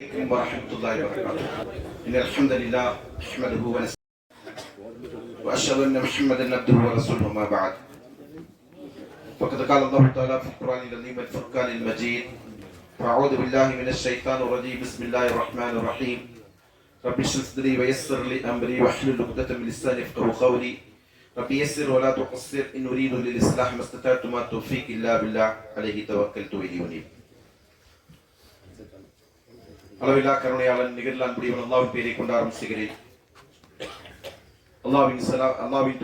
عليكم ورحمة الله وبركاته. إن الحمد لله نحمده ونستعينه وأشهد أن محمدا عبده ورسوله ما بعد. فقد قال الله تعالى في القرآن العظيم والفرقان المجيد: أعوذ بالله من الشيطان الرجيم. بسم الله الرحمن الرحيم. رب اشرح صدري ويسر لي أمري واحلل عقدة من لساني يفقهوا قولي. رب يسر ولا تقصر إن أريد للإصلاح ما استطعت ما توفيق إلا بالله عليه توكلت وإليه أنيب. அளவில்லா கருணையாளன் நிகரில் அன்புடையவன் அல்லாஹ்வின் பெயரை கொண்டு ஆரம்பிக்கிறேன். அல்லாஹ்வின்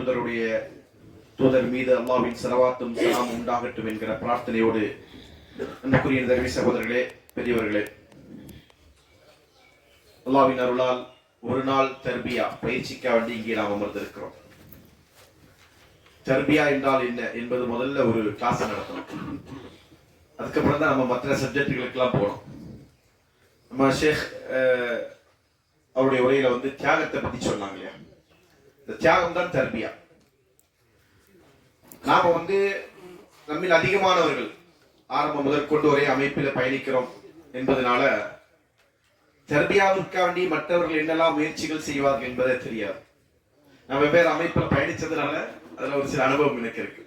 தூதர் மீது அல்லாஹ்வின் ஸலவாத்தும் ஸலாமும் உண்டாகட்டும் என்கிற பிரார்த்தனையோடு அன்புக்குரிய தர்மி சகோதரர்களே, பெரியவர்களே, அல்லாஹ்வின் அருளால் ஒரு நாள் தர்பியா பயிற்சிக்காக வேண்டி இங்கே நாம் அமர்ந்திருக்கிறோம். தர்பியா என்றால் என்ன என்பது முதல்ல ஒரு கிளாஸ் நடத்தணும். அதுக்கப்புறம் தான் நம்ம மற்ற சப்ஜெக்டுகளுக்கெல்லாம் போனோம். நம்ம ஷேக் அவருடைய உரையில தியாகத்தை பத்தி சொன்னாங்க இல்லையா? இந்த தியாகம் தான் தர்பியா. நாம நம்மில் அதிகமானவர்கள் ஆரம்பம் முதற்கொண்டு ஒரே அமைப்பில் பயணிக்கிறோம் என்பதனால தர்பியாவிற்காக வேண்டி மற்றவர்கள் என்னெல்லாம் முயற்சிகள் செய்வார்கள் என்பதே தெரியாது. நான் வெவ்வேறு அமைப்பில் பயணிச்சதுனால அதுல ஒரு சில அனுபவம் எனக்கு இருக்கு.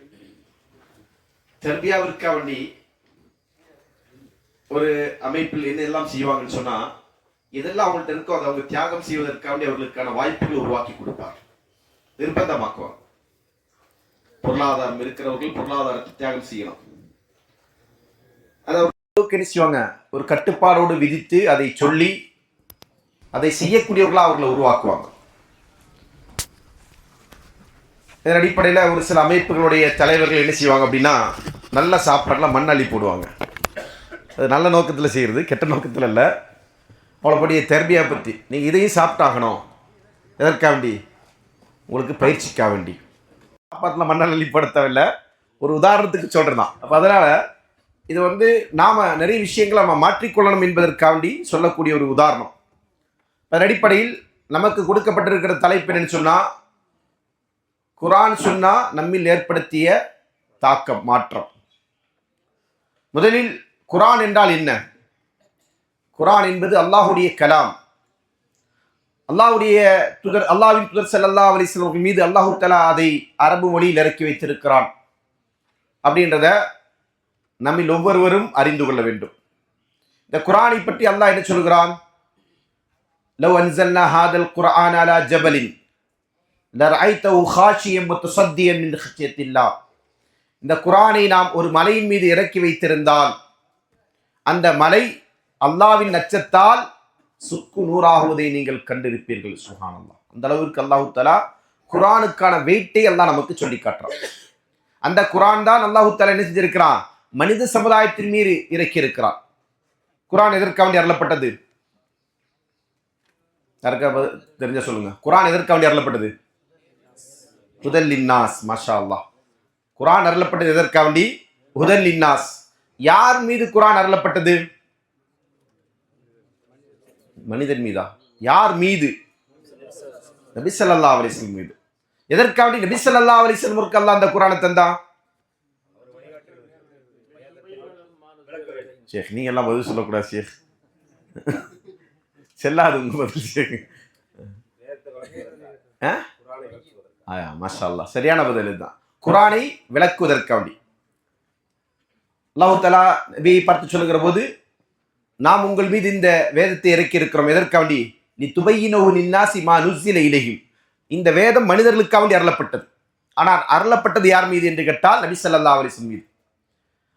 தர்பியாவிற்காக வேண்டி ஒரு அமைப்பில் என்ன எல்லாம் செய்வாங்கன்னு சொன்னா, இதெல்லாம் அவங்கள்ட்ட இருக்கோ அதை அவங்க தியாகம் செய்வதற்காக அவர்களுக்கான வாய்ப்புகள் உருவாக்கி கொடுப்பார், நிர்பந்தமாக்குவார். பொருளாதாரம் இருக்கிறவர்கள் பொருளாதாரத்தை தியாகம் செய்யலாம். அதை செய்வாங்க, ஒரு கட்டுப்பாடோடு விதித்து அதை சொல்லி அதை செய்யக்கூடியவர்களா அவர்களை உருவாக்குவாங்க. இதன் அடிப்படையில் ஒரு சில அமைப்புகளுடைய தலைவர்கள் என்ன செய்வாங்க அப்படின்னா, நல்ல சாப்பாடுலாம் மண் அள்ளி போடுவாங்க. அது நல்ல நோக்கத்தில் செய்கிறது, கெட்ட நோக்கத்தில் இல்லை. அவ்வளோபடிய தர்பியா பற்றி நீங்கள் இதையும் சாப்பிட்டாகணும். எதற்காக வேண்டி? உங்களுக்கு பயிற்சிக்காக வேண்டி. சாப்பாட்டில் மண்ணல் அள்ளிப்பட தேவையில்லை, ஒரு உதாரணத்துக்கு சொல்கிறேன் தான். அப்போ அதனால் இது நாம் நிறைய விஷயங்களை நம்ம மாற்றிக்கொள்ளணும் என்பதற்காக வேண்டி சொல்லக்கூடிய ஒரு உதாரணம். அதன் அடிப்படையில் நமக்கு கொடுக்கப்பட்டிருக்கிற தலைப்பு என்னன்னு சொன்னால், குர்ஆன் சுன்னா நம்மில் ஏற்படுத்திய தாக்கம், மாற்றம். முதலில் குர்ஆன் என்றால் என்ன? குர்ஆன் என்பது அல்லாஹ்வுடைய கலாம். அல்லாஹ்வின் தூதர் ஸல்லல்லாஹு அலைஹி வஸல்லம் மீது அல்லாஹ் தஆலா அதை அரபு மொழியில் இறக்கி வைத்திருக்கிறான் அப்படின்றத நம்மில் ஒவ்வொருவரும் அறிந்து கொள்ள வேண்டும். இந்த குர்ஆனை பற்றி அல்லாஹ் என்ன சொல்கிறான்? லவ் அன்ஸல்னா ஹாதல் குர்ஆன அலா ஜபலின் லரஐதஹு காஷியன் முத்தஸத்தியன் மின் ஹஷ்யத்தில்லாஹ். இந்த குர்ஆனை நாம் ஒரு மலையின் மீது இறக்கி வைத்திருந்தால் அந்த மலை அல்லாஹ்வின் அச்சத்தால் சுக்கு நூறாகுவதை நீங்கள் கண்டிருப்பீர்கள். சுப்ஹானல்லாஹ். அந்த அளவுக்கு அல்லாஹ் தஆலா குர்ஆனுக்கான வெயிட்டை அல்லாஹ் நமக்கு சொல்லி காட்டுறான். அந்த குர்ஆன் தான் அல்லாஹ் தஆலா என்ன செஞ்சிருக்கிறான்? மனித சமுதாயத்தின் மீது இறக்கி இருக்கிறான். குர்ஆன் எதற்காக வேண்டி அருளப்பட்டது? யாருக்கா தெரிஞ்ச சொல்லுங்க. குர்ஆன் எதற்காக வேண்டி அருளப்பட்டது? ஹுதல் லின்னாஸ். மாஷா அல்லாஹ். குர்ஆன் அருளப்பட்டது எதற்காக வேண்டி? ஹுதல் லின்னாஸ். யார் மீது குர்ஆன் அருளப்பட்டது? மனிதன் மீதா? யார் மீது? நபி ஸல்லல்லாஹு அலைஹி வஸல்லம் மீது. எதற்காக வேண்டி நபி ஸல்லல்லாஹு அலைஹி வஸல்லம் அல்லாஹ் அந்த குர்ஆனை தந்தான்? ஷேக் நீங்க எல்லாம் பதில் சொல்லக்கூடாது ஷேக், செல்லாது உங்க பதில் ஷேக். மாஷா அல்லாஹ், சரியான பதில் இதுதான். குர்ஆனை விளக்குவதற்காக வேண்டி அல்லாஹ் தஆலா நபியை பார்த்து சொல்லுகிற போது, நாம் உங்கள் மீது இந்த வேதத்தை இறக்கி இருக்கிறோம். எதற்காக வேண்டி? லிதுபையினஹு லின்னாஸி மா நுஸ்ஸில இலைஹிம். இந்த வேதம் மனிதர்களுக்காக வேண்டி அருளப்பட்டது. ஆனால் அருளப்பட்டது யார் மீது என்று கேட்டால் நபி ஸல்லல்லாஹு அலைஹி வஸல்லம் மீது.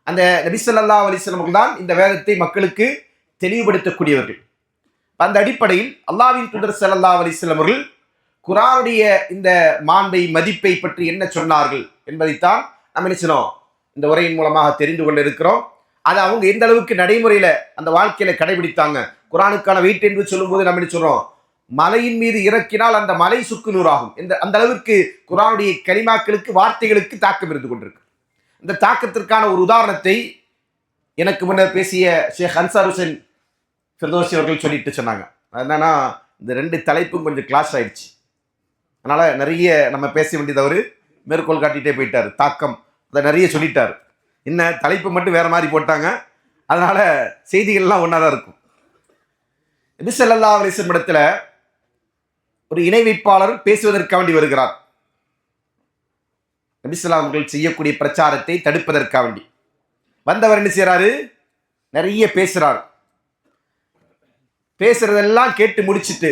அந்த நபி ஸல்லல்லாஹு அலைஹி வஸல்லம் தான் இந்த வேதத்தை மக்களுக்கு தெளிவுபடுத்தக்கூடியவர்கள். அந்த அடிப்படையில் அல்லாஹ்வின் தூதர் ஸல்லல்லாஹு அலைஹி வஸல்லம் அவர்கள் குர்ஆனுடைய இந்த மாண்பை, மதிப்பை பற்றி என்ன சொன்னார்கள் என்பதைத்தான் நம்ம என்ன செய்யணும், இந்த உரையின் மூலமாக தெரிந்து கொள்ள இருக்கிறோம். அதை அவங்க எந்த அளவுக்கு நடைமுறையில அந்த வாழ்க்கையில கடைபிடித்தாங்க. குர்ஆனுக்கான வெயிட் என்று சொல்லும்போது நம்ம என்ன சொல்றோம்? மலையின் மீது இறக்கினால் அந்த மலை சுக்கு நூறாகும். அந்த அளவிற்கு குர்ஆனுடைய கலிமாக்களுக்கு, வார்த்தைகளுக்கு தாக்கம் இருந்து கொண்டிருக்கு. இந்த தாக்கத்திற்கான ஒரு உதாரணத்தை எனக்கு முன்னர் பேசிய ஷேக் அன்சார் ஹுசைன் ஃபிர்தௌசி அவர்கள் சொல்லிட்டு சொன்னாங்க. என்னன்னா, இந்த ரெண்டு தலைப்பும் கொஞ்சம் கிளாஷ் ஆயிடுச்சு. அதனால நிறைய நம்ம பேச வேண்டியது அவர் மேற்கோள் காட்டிகிட்டே போயிட்டார். தாக்கம் அதை நிறைய சொல்லிட்டார். என்ன தலைப்பு மட்டும் வேறு மாதிரி போட்டாங்க, அதனால் செய்திகள்லாம் ஒன்றா தான் இருக்கும். நபி ஸல்லல்லாஹு அலைஹி வஸல்லம் இடத்துல ஒரு இணை வைப்பாளர் பேசுவதற்காக வேண்டி வருகிறார். நபி ஸல்லல்லாஹு அலைஹி வஸல்லம் செய்யக்கூடிய பிரச்சாரத்தை தடுப்பதற்காக வேண்டி வந்தவர் என்ன செய்யறாரு? நிறைய பேசுறார். பேசுறதெல்லாம் கேட்டு முடிச்சிட்டு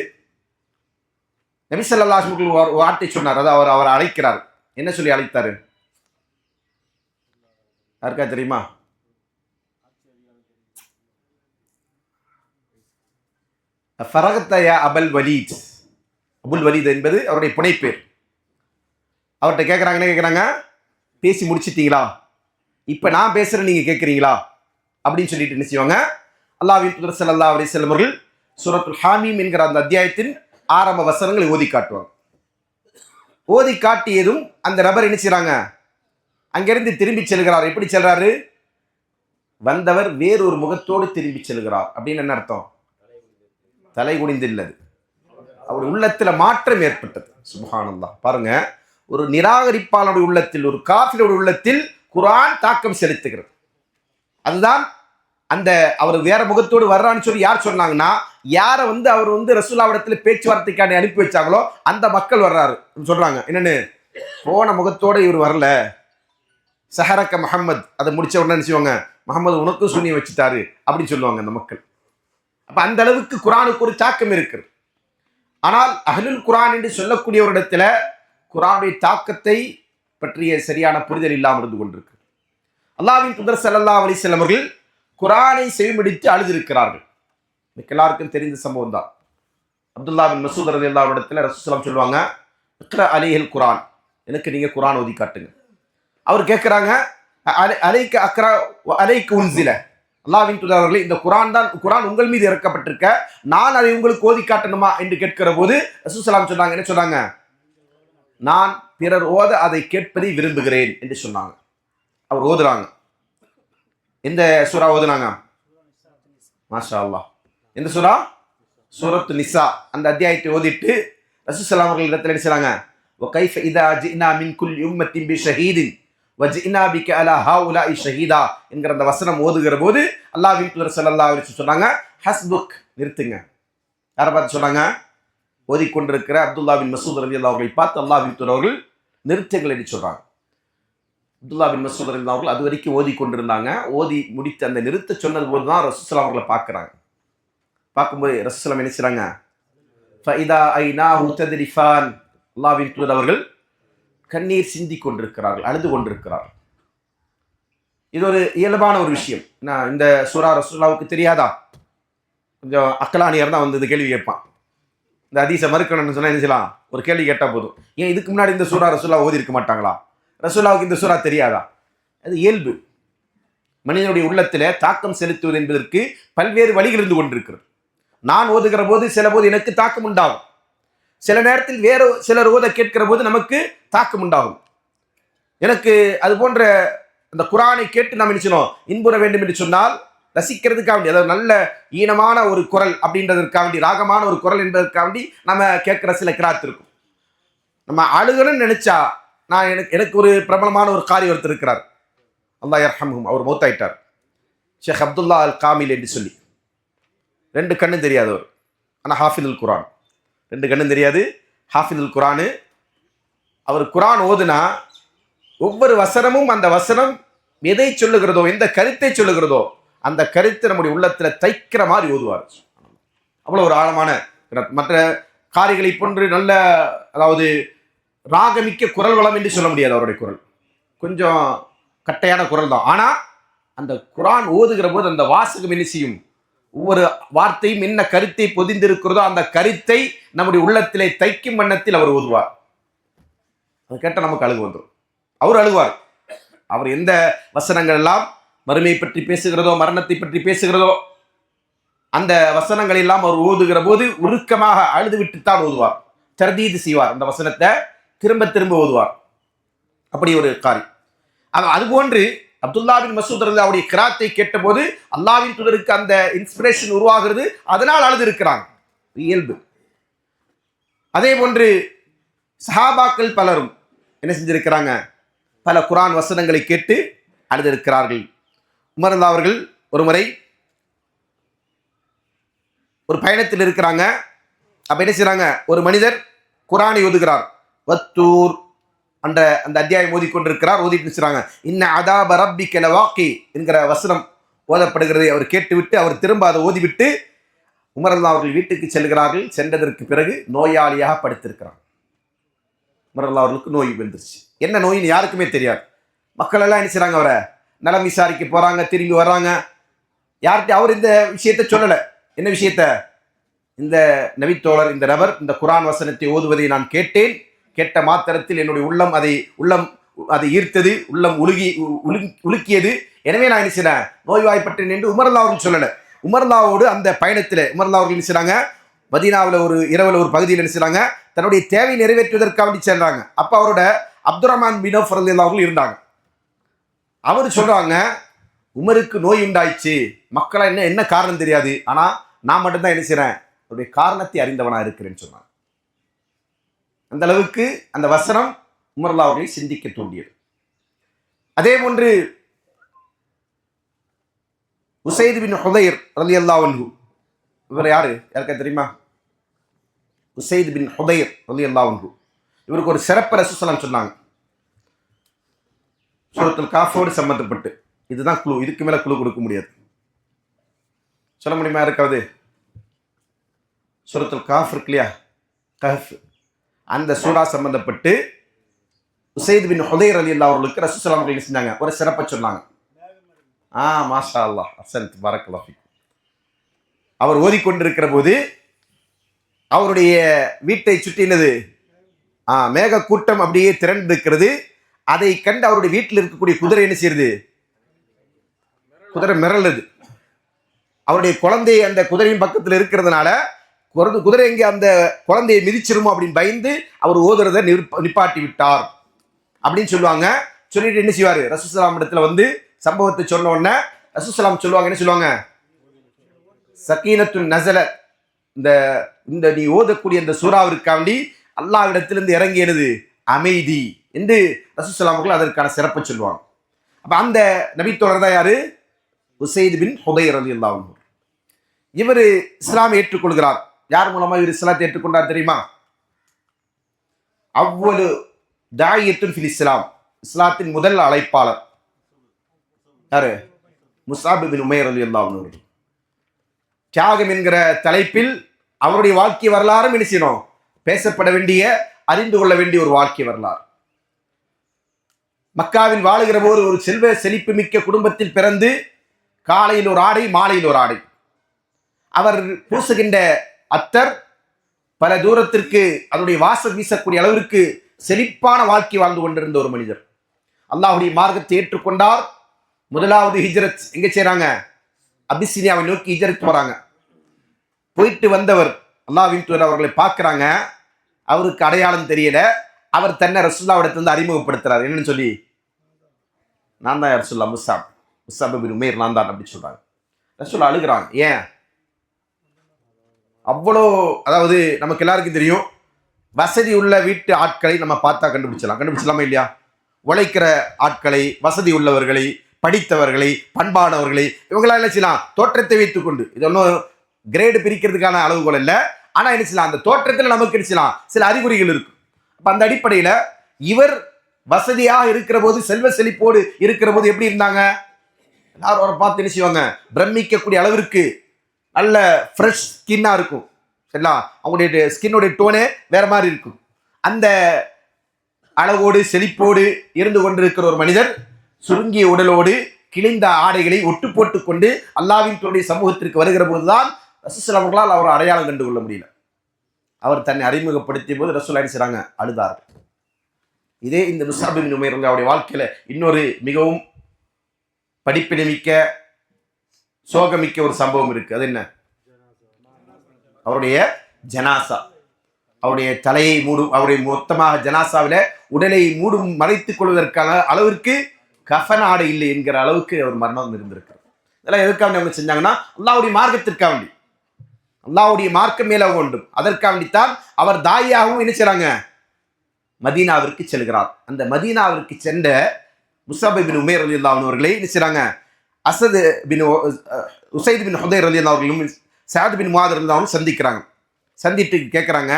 நபி ஸல்லல்லாஹு அலைஹி வஸல்லம் ஒரு வார்த்தை சொன்னார். அதாவது அவர் அழைக்கிறார். என்ன சொல்லி அழைத்தாரு? யாருக்கா தெரியுமா? ஃபரகத்தயா அபுல் வலீத். அபுல் வலீத் என்பது அவருடைய புனைப்பேர். அவர்கிட்ட கேட்குறாங்க, என்ன கேட்குறாங்க? பேசி முடிச்சிட்டீங்களா? இப்போ நான் பேசுகிறேன், நீங்கள் கேட்குறீங்களா அப்படின்னு சொல்லிட்டு என்ன செய்வாங்க? அல்லாஹ்வின் தூதர் ஸல்லல்லாஹு அலைஹி வஸல்லம் அவர்கள் சூரத்துல் ஹாமீம் என்கிற அந்த அத்தியாயத்தின் ஆரம்ப வசனங்களை ஓதி காட்டுவாங்க. ஓதி காட்டியதும் அந்த நபர் என்ன செய்கிறாங்க? அங்கிருந்து திரும்பி செல்கிறார். எப்படி செல்றாரு? வந்தவர் வேறொரு முகத்தோடு திரும்பி செல்கிறார். அப்படின்னு என்ன அர்த்தம்? தலை குனிந்துள்ளது. அவருடைய உள்ளத்துல மாற்றம் ஏற்பட்டது. சுப்ஹானல்லாஹ். பாருங்க, ஒரு நிராகரிப்பாளருடைய உள்ளத்தில், ஒரு காஃபிருடைய உள்ளத்தில் குர்ஆன் தாக்கம் செலுத்துகிறது. அதுதான் அந்த அவர் வேற முகத்தோடு வர்றான்னு சொல்லி யார் சொன்னாங்கன்னா, யாரை அவர் ரசூலுல்லாஹ்விடத்தில் பேச்சுவார்த்தைக்காண்டி அனுப்பி வச்சாங்களோ அந்த மக்கள் வர்றாரு சொல்றாங்க. என்னன்னு? போன முகத்தோடு இவர் வரல, சஹரக்க முஹம்மத், அதை முடிச்ச உடனே நினைச்சுவாங்க, முகமது உனக்கும் சுன்னி வச்சுட்டாரு அப்படின்னு சொல்லுவாங்க அந்த மக்கள். அப்ப அந்த அளவுக்கு குர்ஆனுக்கு ஒரு தாக்கம் இருக்கு. ஆனால் அஹ்லுல் குர்ஆன் என்று சொல்லக்கூடியவரிடத்துல குர்ஆனுடைய தாக்கத்தை பற்றிய சரியான புரிதல் இல்லாமல் இருந்து கொண்டிருக்கு. அல்லாஹ்வின் தூதர் ஸல்லல்லாஹு அலைஹி வஸல்லம் அவர்கள் குர்ஆனை செவிமடித்து அழுதிருக்கிறார்கள். எல்லாருக்கும் தெரிந்த சம்பவம் தான். அப்துல்லாஹ் பின் மஸ்ஊத் ரலியல்லாஹு அன்ஹு இடத்துல ரசூலுல்லாஹ் சொல்லுவாங்க, இக்ரா அலைஹில் குர்ஆன், எனக்கு நீங்க குர்ஆன் ஓதி காட்டுங்க. அவர் கேட்கிறாங்க, அலைக்க அக்ரா அலைக்க உன்சில, அல்லாஹ்வின் தூதர் அவர்களே, இந்த குர்ஆன் உங்கள் மீது இறக்கப்பட்டிருக்க, நான் அதை உங்களுக்கு ஓதி காட்டணுமா என்று கேட்கிற போது ரசூலுல்லாஹ் சொன்னாங்க, என்ன சொன்னாங்க? நான் பிறர் ஓத அதை கேட்பதை விரும்புகிறேன் என்று சொன்னாங்க. அவர் ஓதுறாங்க. எந்த சூரா ஓதுனாங்க? மாஷா அல்லாஹ். எந்த சூரா? சூரத்து நிசா. அந்த அத்தியாயத்தை ஓதிட்டு ரசூலுல்லாஹ் அவர்கள் இடத்துல என்ன செய்றாங்க? வகைஃப இதா ஜினா மின் குல்லி உம்மத்தின் பிஷஹீதின் வஜினா பிக அலா ஹாஉலாஇ ஷஹீதா என்கிற அந்த வசனம் ஓதுகிற போது அல்லாஹ்வின் தூதர் ஸல்லல்லாஹு அலைஹி வஸல்லம் சொன்னாங்க, ஹஸ்புக், நிறுத்துங்க. யாரை பார்த்து சொன்னாங்க? ஓதிக்கொண்டிருக்கிற அப்துல்லாஹ் பின் மஸ்ஊத் ரலியல்லாஹு அவர்களை பார்த்து அல்லாஹ்வின் தூதர் அவர்கள் நிறுத்துங்கள் என்று சொல்றாங்க. அப்துல்லாஹ் பின் மஸ்ஊத் ரலியல்லாஹு அவர்கள் அது வரைக்கும் ஓதிக்கொண்டிருந்தாங்க. ஓதி முடித்து அந்த நிறுத்த சொன்னது போது தான் ரசூலுல்லாஹ் அவர்களை பார்க்குறாங்க. பார்க்கும்போது ரசூலுல்லாஹ் என்ன செய்றாங்க? ஃபஇதா ஐனாஹு தத்ரிஃபான், அல்லாஹ்வின் தூதர் அவர்கள் கண்ணீர் சிந்தி கொண்டிருக்கிறார்கள், அழுது கொண்டிருக்கிறார்கள். இது ஒரு இயல்பான ஒரு விஷயம். இந்த சூரா ரசூலுல்லாஹ்வுக்கு தெரியாதா? கொஞ்சம் அக்கலானியர் தான் இந்த கேள்வி கேட்பான். இந்த ஹதீஸை மறுக்கணும்னு சொன்னா என்ன செய்யலாம்? ஒரு கேள்வி கேட்டால் போதும். ஏன் இதுக்கு முன்னாடி இந்த சூரா ரசூலுல்லாஹ் ஓதி இருக்க மாட்டாங்களா? ரசூலுல்லாஹ்வுக்கு இந்த சூரா தெரியாதா? அது இயல்பு. மனிதனுடைய உள்ளத்தில் தாக்கம் செலுத்துவது என்பதற்கு பல்வேறு வழிகள் இருந்து கொண்டிருக்கிறது. நான் ஓதுகிற போது சில போது எனக்கு தாக்கம் உண்டாகும். சில நேரத்தில் வேறு சிலர் ஓத கேட்கிற போது நமக்கு தாக்கம் உண்டாகும். எனக்கு அது போன்ற அந்த குர்ஆனை கேட்டு நாம் நினைச்சோம் இன்புற வேண்டும் என்று சொன்னால் ரசிக்கிறதுக்காக வேண்டி, அதாவது நல்ல ஈனமான ஒரு குரல் அப்படின்றதற்காக வேண்டி, ராகமான ஒரு குரல் என்பதற்காக வேண்டி நம்ம கேட்கிற சில கிராத் இருக்கும். நம்ம அழுகணும்னு நினைச்சா, நான் எனக்கு ஒரு பிரபலமான ஒரு காரி ஒருத்தர் இருக்கிறார், அல்லாஹ் யர்ஹம்ஹும், அவர் மௌத்தாயிட்டார். ஷேக் அப்துல்லா அல் காமில் என்று சொல்லி, 2 கண்ணும் தெரியாதவர், ஆனால் ஹாஃபிதுல் குர்ஆன். 2 கண்ணும் தெரியாது, ஹாஃபிதுல் குர்ஆனு. அவர் குர்ஆன் ஓதுனா ஒவ்வொரு வசனமும் அந்த வசனம் எதை சொல்லுகிறதோ, எந்த கருத்தை சொல்லுகிறதோ அந்த கருத்தை நம்முடைய உள்ளத்தில் தைக்கிற மாதிரி ஓதுவார். அவ்வளோ ஒரு ஆழமான, மற்ற காரிகளை போன்று நல்ல, அதாவது ராகமிக்க குரல் வளம் என்று சொல்ல முடியாது. அவருடைய குரல் கொஞ்சம் கட்டையான குரல் தான். ஆனால் அந்த குர்ஆன் ஓதுகிற போது அந்த வாசகம் என்ன செய்யும்? ஒவ்வொரு வார்த்தையும் என்ன கருத்தை பொதிந்திருக்கிறதோ அந்த கருத்தை நம்முடைய உள்ளத்திலே தைக்கும் வண்ணத்தில் அவர் ஓதுவார். அதை கேட்டால் நமக்கு அழுகு வந்துடும். அவர் அழுவார். அவர் எந்த வசனங்கள் எல்லாம் மறுமையை பற்றி பேசுகிறதோ, மரணத்தை பற்றி பேசுகிறதோ, அந்த வசனங்கள் எல்லாம் அவர் ஓதுகிற போது உருக்கமாக அழுது விட்டுத்தான் ஓதுவார். தர்தீது செய்வார், அந்த வசனத்தை திரும்ப திரும்ப ஓதுவார். அப்படி ஒரு காரி. அதுபோன்று அப்துல்லாஹ் பின் மஸ்ஊத் ரலியல்லாஹு அவருடைய கிராத்தை கேட்டபோது அல்லாஹ்வின் தூதருக்கு அந்த இன்ஸ்பிரேஷன் உருவாகிறது, அதனால் அழுது இருக்கிறாங்க, இயல்பு. அதே போன்று சஹாபாக்கள் பலரும் என்ன செஞ்சிருக்கிறாங்க? பல குர்ஆன் வசனங்களை கேட்டு அழுதிருக்கிறார்கள். உமர் அவர்கள் ஒரு முறை ஒரு பயணத்தில் இருக்கிறாங்க. அப்ப என்ன செய்றாங்க, ஒரு மனிதர் குர்ஆனை ஓதுகிறார். வத்தூர் என்ற அந்த அத்தியாயம் ஓதிக்கொண்டிருக்கிறார். ஓதிட்டு இருக்கிறாங்க. இன்ன அதாப ரப்பிக லவாக்கி என்கிற வசனம் ஓதப்படுகிறதை அவர் கேட்டுவிட்டு அவர் திரும்ப அதை ஓதிவிட்டு உமர் ரலியல்லாஹு அவர்கள் வீட்டுக்கு செல்கிறார்கள். சென்றதற்கு பிறகு நோயாளியாக படுத்திருக்கிறார். உமர் ரலியல்லாஹு அவர்களுக்கு நோய் வந்துருச்சு. என்ன நோயின்னு யாருக்குமே தெரியாது. மக்கள் எல்லாம் என்ன செய்றாங்க, அவரை நலம் விசாரிக்க போறாங்க, திரும்பி வர்றாங்க. யார்கிட்ட அவர் இந்த விஷயத்தை சொல்லல. என்ன விஷயத்த? இந்த நபித்தோழர் இந்த நபர் இந்த குர்ஆன் வசனத்தை ஓதுவதை நான் கேட்டேன். கேட்ட மாத்திரத்தில் என்னுடைய உள்ளம் அதை ஈர்த்தது, உள்ளம் உலுக்கியது. எனவே நான் என்ன செய்றேன், நோய்வாய்ப்பட்டேன் என்று உமர் ரலியல்லாஹு அவர்கள் சொல்லல. உமர் ரலியல்லாஹுவோடு அந்த பயணத்தில் உமர் ரலியல்லாஹு அவர்கள் என்ன செய்றாங்க, மதீனாவில் ஒரு இரவில் ஒரு பகுதியில் என்ன செய்றாங்க, தன்னுடைய தேவை நிறைவேற்றுவதற்காக வேண்டி சென்றாங்க. அப்ப அவரோட அப்துர் ரஹ்மான் பின் அவ்ஃப் ரலியல்லாஹு அவர்கள் இருந்தாங்க. அவர் சொல்றாங்க, உமருக்கு நோய் உண்டாயிடுச்சு, மக்களா என்ன காரணம் தெரியாது, ஆனா நான் மட்டும்தான் என்ன செய்றேன், அவருடைய காரணத்தை அறிந்தவனா இருக்கிறேன்னு சொன்னாங்க. அந்த அளவுக்கு அந்த வசனம் உமர் ரலியல்லாஹு அவர்களை சிந்திக்க தூண்டியது. அதே போன்று உசைத் பின் ஹுதைர் ரலியல்லாஹு அன்ஹு, இவர் யாருக்கா தெரியுமா? உசைத் பின் ஹுதைர் ரலியல்லாஹு அன்ஹு, இவருக்கு ஒரு சிறப்பு ரசூலுல்லாஹி ஸல்லல்லாஹு அலைஹி வஸல்லம் சொன்னாங்க. சூரத்துல் காஃபோடு சம்பந்தப்பட்டு. இதுதான் குழு, இதுக்கு மேல குழு கொடுக்க முடியாது. சொல்ல முடியுமா யாருக்காவது? சூரத்துல் காஃப் இருக்கு இல்லையா, கஹ்ஃப், அந்த சூரா சம்பந்தப்பட்டு உசைத் பின் ஹுதைர் ரலியல்லாஹு அவர்களுக்கு ரசூலுல்லாஹி ஸல்லல்லாஹு அலைஹி வஸல்லம் செஞ்சாங்க, ஒரு சிறப்பை சொன்னாங்க. மாஷா அல்லாஹ், அஹ்சன்த், பரக்கல்லாஹு ஃபீக். அவர் ஓதிக்கொண்டிருக்கிற போது அவருடைய வீட்டை சுற்றினது மேக கூட்டம் அப்படியே திரண்டு இருக்கிறது. அதை கண்டு அவருடைய வீட்டில் இருக்கக்கூடிய குதிரை என்ன செய்யுது, குதிரை மிரளுது. அவருடைய குழந்தை அந்த குதிரையின் பக்கத்தில் இருக்கிறதுனால குதிரை எங்கே அந்த குழந்தையை மிதிச்சிருமோ அப்படின்னு பயந்து அவர் ஓதுறதை நிப்பாட்டி விட்டார் அப்படின்னு சொல்லுவாங்க. சொல்லிட்டு என்ன செய்வாரு, ரசூலுல்லாஹி ஸல்லல்லாஹு அலைஹி வஸல்லம் இடத்துல வந்து சம்பவத்தை சொன்ன உடனே ரசூலுல்லாஹி ஸல்லல்லாஹு அலைஹி வஸல்லம் சொல்லுவாங்க, என்ன சொல்லுவாங்க, சகீனத்துன் நஸல, இந்த நீ ஓதக்கூடிய இந்த சூறாவிற்காண்டி அல்லாஹ்விடத்திலிருந்து இறங்கியது அமைதி என்று ரசூலுல்லாஹி ஸல்லல்லாஹு அலைஹி வஸல்லம் அதற்கான சிறப்பை சொல்லுவாங்க. அப்ப அந்த நபித்தோழர் தான் யாரு, உசைத் பின் ஹுதைர் ரலியல்லாஹு அன்ஹு. இவர் இஸ்லாமை ஏற்றுக்கொள்கிறார். யார் மூலமா இவர் இஸ்லாத்தை ஏற்றுக்கொண்டார் தெரியுமா? அவ்வளவு தாயியத்துன் ஃபில் இஸ்லாம், இஸ்லாத்தின் முதல் அழைப்பாளர் யாரு, முஸ்அப் பின் உமைர் ரலியல்லாஹு அன்ஹு. தியாகம் என்கிற தலைப்பில் அவருடைய வாழ்க்கை வரலாறும் என்ன செய்யணும், பேசப்பட வேண்டிய, அறிந்து கொள்ள வேண்டிய ஒரு வாழ்க்கை வரலாறு. மக்காவில் வாழுகிற போது ஒரு செல்வ செழிப்பு மிக்க குடும்பத்தில் பிறந்து காலையில் ஒரு ஆடை, மாலையில் ஒரு ஆடை. அவர் பூசுகின்ற அத்தர் பல தூரத்திற்கு அதனுடைய வாசம் வீசக்கூடிய அளவிற்கு செழிப்பான வாழ்க்கை வாழ்ந்து கொண்டிருந்த ஒரு மனிதர். அல்லாஹ்வுடைய மார்க்கத்தை ஏற்றுக்கொண்டார். முதலாவது ஹிஜ்ரத் எங்க செய்றாங்க, அபிசீனியாவை நோக்கி ஹிஜ்ரத் போறாங்க. போயிட்டு வந்தவர் அல்லாஹ்வின் தூதர் அவர்களை பார்க்கிறாங்க. அவருக்கு அடையாளம் தெரியல. அவர் தன்னை ரசூலுல்லாஹ் இடத்துல அறிமுகப்படுத்துறாரு. என்னன்னு சொல்லி, நான் தான் ரசூலுல்லாஹ், முஸ்அப் பின் உமைர் நான் தான் அப்படி சொல்றாங்க. ரசூலுல்லாஹ் அழுகிறாங்க. ஏன்? அவ்வளோ, அதாவது நமக்கு எல்லாருக்கும் தெரியும், வசதி உள்ள வீட்டு ஆட்களை நம்ம பார்த்தா கண்டுபிடிச்சலாமா இல்லையா? உழைக்கிற ஆட்களை, வசதி உள்ளவர்களை, படித்தவர்களை, பண்பானவர்களை, இவங்களாம் என்ன செய்யலாம், தோற்றத்தை வைத்துக் கொண்டு, இது ஒன்றும் கிரேடு பிரிக்கிறதுக்கான அளவுகோல் இல்லை. ஆனால் என்ன செய்யலாம், அந்த தோற்றத்தில் நமக்கு என்ன செய்யலாம், சில அறிகுறிகள் இருக்கும். அப்போ அந்த அடிப்படையில் இவர் வசதியாக இருக்கிற போது, செல்வ செழிப்போடு இருக்கிற போது எப்படி இருந்தாங்க, எல்லாரும் அவரை பார்த்து என்ன செய்வாங்க, பிரமிக்கக்கூடிய அளவிற்கு நல்ல ஃப்ரெஷ் ஸ்கின்னாக இருக்கும். சரிங்களா? அவங்களுடைய ஸ்கின்னுடைய டோனே வேற மாதிரி இருக்கும். அந்த அழகோடு செழிப்போடு இருந்து கொண்டிருக்கிற ஒரு மனிதர் சுருங்கிய உடலோடு கிழிந்த ஆடைகளை ஒட்டு போட்டு கொண்டு அல்லாஹ்வின் தூதருடைய சமூகத்திற்கு வருகிற போதுதான் ரசூலுல்லாஹி அவர்களால் அவர் அடையாளம் கண்டு கொள்ள முடியல. அவர் தன்னை அறிமுகப்படுத்திய போது ரசூலுல்லாஹி என்ன செய்றாங்க, அழுதார். இதே இந்த முஸ்அப் பின் உமைர் அவருடைய வாழ்க்கையில இன்னொரு மிகவும் படிப்பினைமிக்க, சோகமிக்க ஒரு சம்பவம் இருக்கு. அது என்ன? அவருடைய ஜனாசா, அவருடைய தலையை மூடும், அவருடைய மொத்தமாக ஜனாசாவில உடலை மூடும் மறைத்துக் கொள்வதற்கான அளவிற்கு கஃன் ஆடை இல்லை என்கிற அளவுக்கு அவர் மரணம் இருந்திருக்கிறார். இதெல்லாம் எதுக்காக அவங்க செஞ்சாங்கன்னா, அல்லாஹ்வுடைய மார்க்கத்திற்காக வேண்டி, அல்லாஹ்வுடைய மார்க்கம் மேல வேண்டும். அதற்காக வேண்டித்தான் அவர் தாயாகவும் என்ன செய்றாங்க, மதீனாவிற்கு செல்கிறார். அந்த மதீனாவிற்கு சென்ற முஸ்அப் பின் உமைர் ரலியல்லாஹு அன்ஹு அவர்களை என்ன செய்றாங்க, உசைத் பின் ஹுதைர் ரலியல்லாஹு அவர்களும் சஅத் பின் முஆத் இருந்தாலும் சந்திக்கிறாங்க. சந்திட்டு கேட்குறாங்க,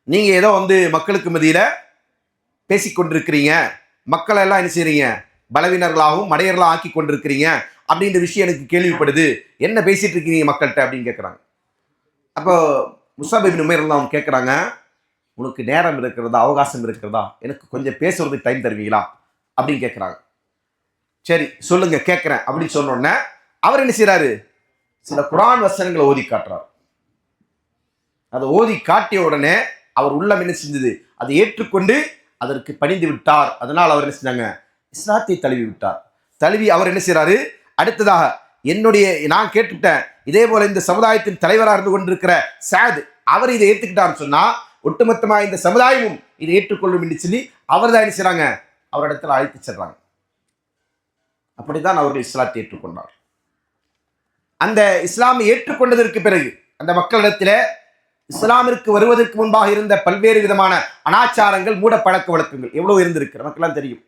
நீங்கள் ஏதோ மக்களுக்கு மத்தியில் பேசிக்கொண்டிருக்கிறீங்க, மக்களை எல்லாம் என்ன செய்கிறீங்க, பலவீனர்களாகவும் மடையர்களாக ஆக்கி கொண்டிருக்கிறீங்க அப்படின்ற விஷயம் எனக்கு கேள்விப்படுது, என்ன பேசிட்டு இருக்கீங்க மக்கள்கிட்ட அப்படின்னு கேட்குறாங்க. அப்போ முஸஅப் இப்னு உமைர் அவங்க கேட்குறாங்க, உனக்கு நேரம் இருக்கிறதா, அவகாசம் இருக்கிறதா, எனக்கு கொஞ்சம் பேசுறதுக்கு டைம் தருவீங்களா அப்படின்னு கேட்குறாங்க. சரி சொல்லுங்க கேட்குறேன் அப்படின்னு சொன்னோடனே அவர் என்ன செய்யறாரு, சில குர்ஆன் வசனங்களை ஓதி காட்டுறார். அதை ஓதி காட்டிய உடனே அவர் உள்ளம் என்ன செஞ்சது, அதை ஏற்றுக்கொண்டு அதற்கு பணிந்து விட்டார். அதனால் அவர் என்ன செஞ்சாங்க, இஸ்லாத்தை தழுவி விட்டார். தழுவி அவர் என்ன செய்யறாரு, அடுத்ததாக நான் கேட்டுட்டேன், இதே போல இந்த சமுதாயத்தின் தலைவராக இருந்து கொண்டிருக்கிற சஅத் அவர் இதை ஏற்றுக்கிட்டான்னு சொன்னா ஒட்டுமொத்தமாக இந்த சமுதாயமும் இதை ஏற்றுக்கொள்ளும் என்று சொல்லி அவர் தான் என்ன செய்யறாங்க, அவரிடத்தில் அழைத்து செல்றாங்க. அப்படித்தான் அவர்கள் இஸ்லாத்தை ஏற்றுக்கொண்டார். அந்த இஸ்லாமை ஏற்றுக்கொண்டதற்கு பிறகு அந்த மக்களிடத்தில் இஸ்லாமிற்கு வருவதற்கு முன்பாக இருந்த பல்வேறு விதமான அனாச்சாரங்கள், மூட பழக்க வழக்கங்கள் எவ்வளவு இருந்திருக்கு நமக்கெல்லாம் தெரியும்.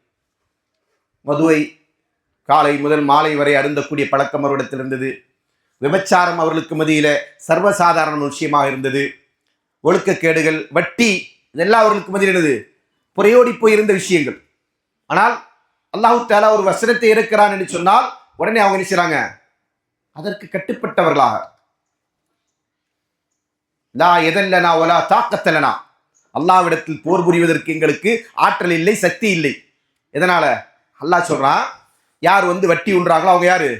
மதுவை காலை முதல் மாலை வரை அருந்தக்கூடிய பழக்கம் அவரிடத்தில் இருந்தது. விபச்சாரம் அவர்களுக்கு மத்தியில சர்வசாதாரண விஷயமாக இருந்தது. ஒழுக்கக்கேடுகள், வட்டி, இதெல்லாம் அவர்களுக்கு மத்தியில் இருந்தது, புறையோடி போயிருந்த விஷயங்கள். ஆனால் அல்லாஹ் தஆலா ஒரு வசனத்தை இருக்கிறான் என்று சொன்னால் உடனே அவங்க நினைச்சாங்க அதற்கு கட்டுப்பட்டவர்களாக. லா எதல்லனா வலா தாக்கத்தலனா, அல்லாஹ்விடத்தில் போர் புரிவதற்கு எங்களுக்கு ஆற்றல் இல்லை, சக்தி இல்லை. எதனால அல்லாஹ் சொல்றான், யார் வட்டி உண்றாங்களோ அவங்க யாரு,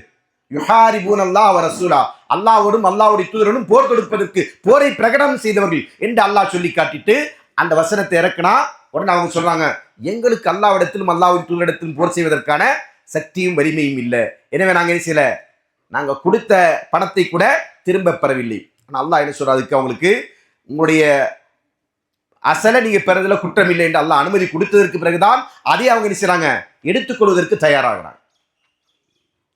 யுஹாரிபூன் அல்லாஹ் வ ரசூலா, அல்லாஹ்வோடும் அல்லாஹ்வுடைய தூதரோடும் போர் தொடுப்பதற்கு போரை பிரகடனம் செய்தவர்கள் என்று அல்லாஹ் சொல்லி காட்டிட்டு அந்த வசனத்தை இறக்குனா உடனே அவங்க சொல்றாங்க, எங்களுக்கு அல்லாஹ்விடத்திலும் அல்லாஹ்வின் தூதரிடத்திலும் போர் செய்வதற்கான சக்தியும் வலிமையும் இல்லை. எனவே நாங்கள் என்ன செய்யல, நாங்கள் கொடுத்த பணத்தை கூட திரும்ப பெறவில்லை. ஆனால் அல்லாஹ் என்ன சொல்றாரு, அதுக்கு அவங்களுக்கு உங்களுடைய அசலை நீங்க பெறதுல குற்றம் இல்லை என்று அல்லாஹ் அனுமதி கொடுத்ததற்கு பிறகுதான் அதை அவங்க என்ன செய்றாங்க, எடுத்துக்கொள்வதற்கு தயாராகிறாங்க.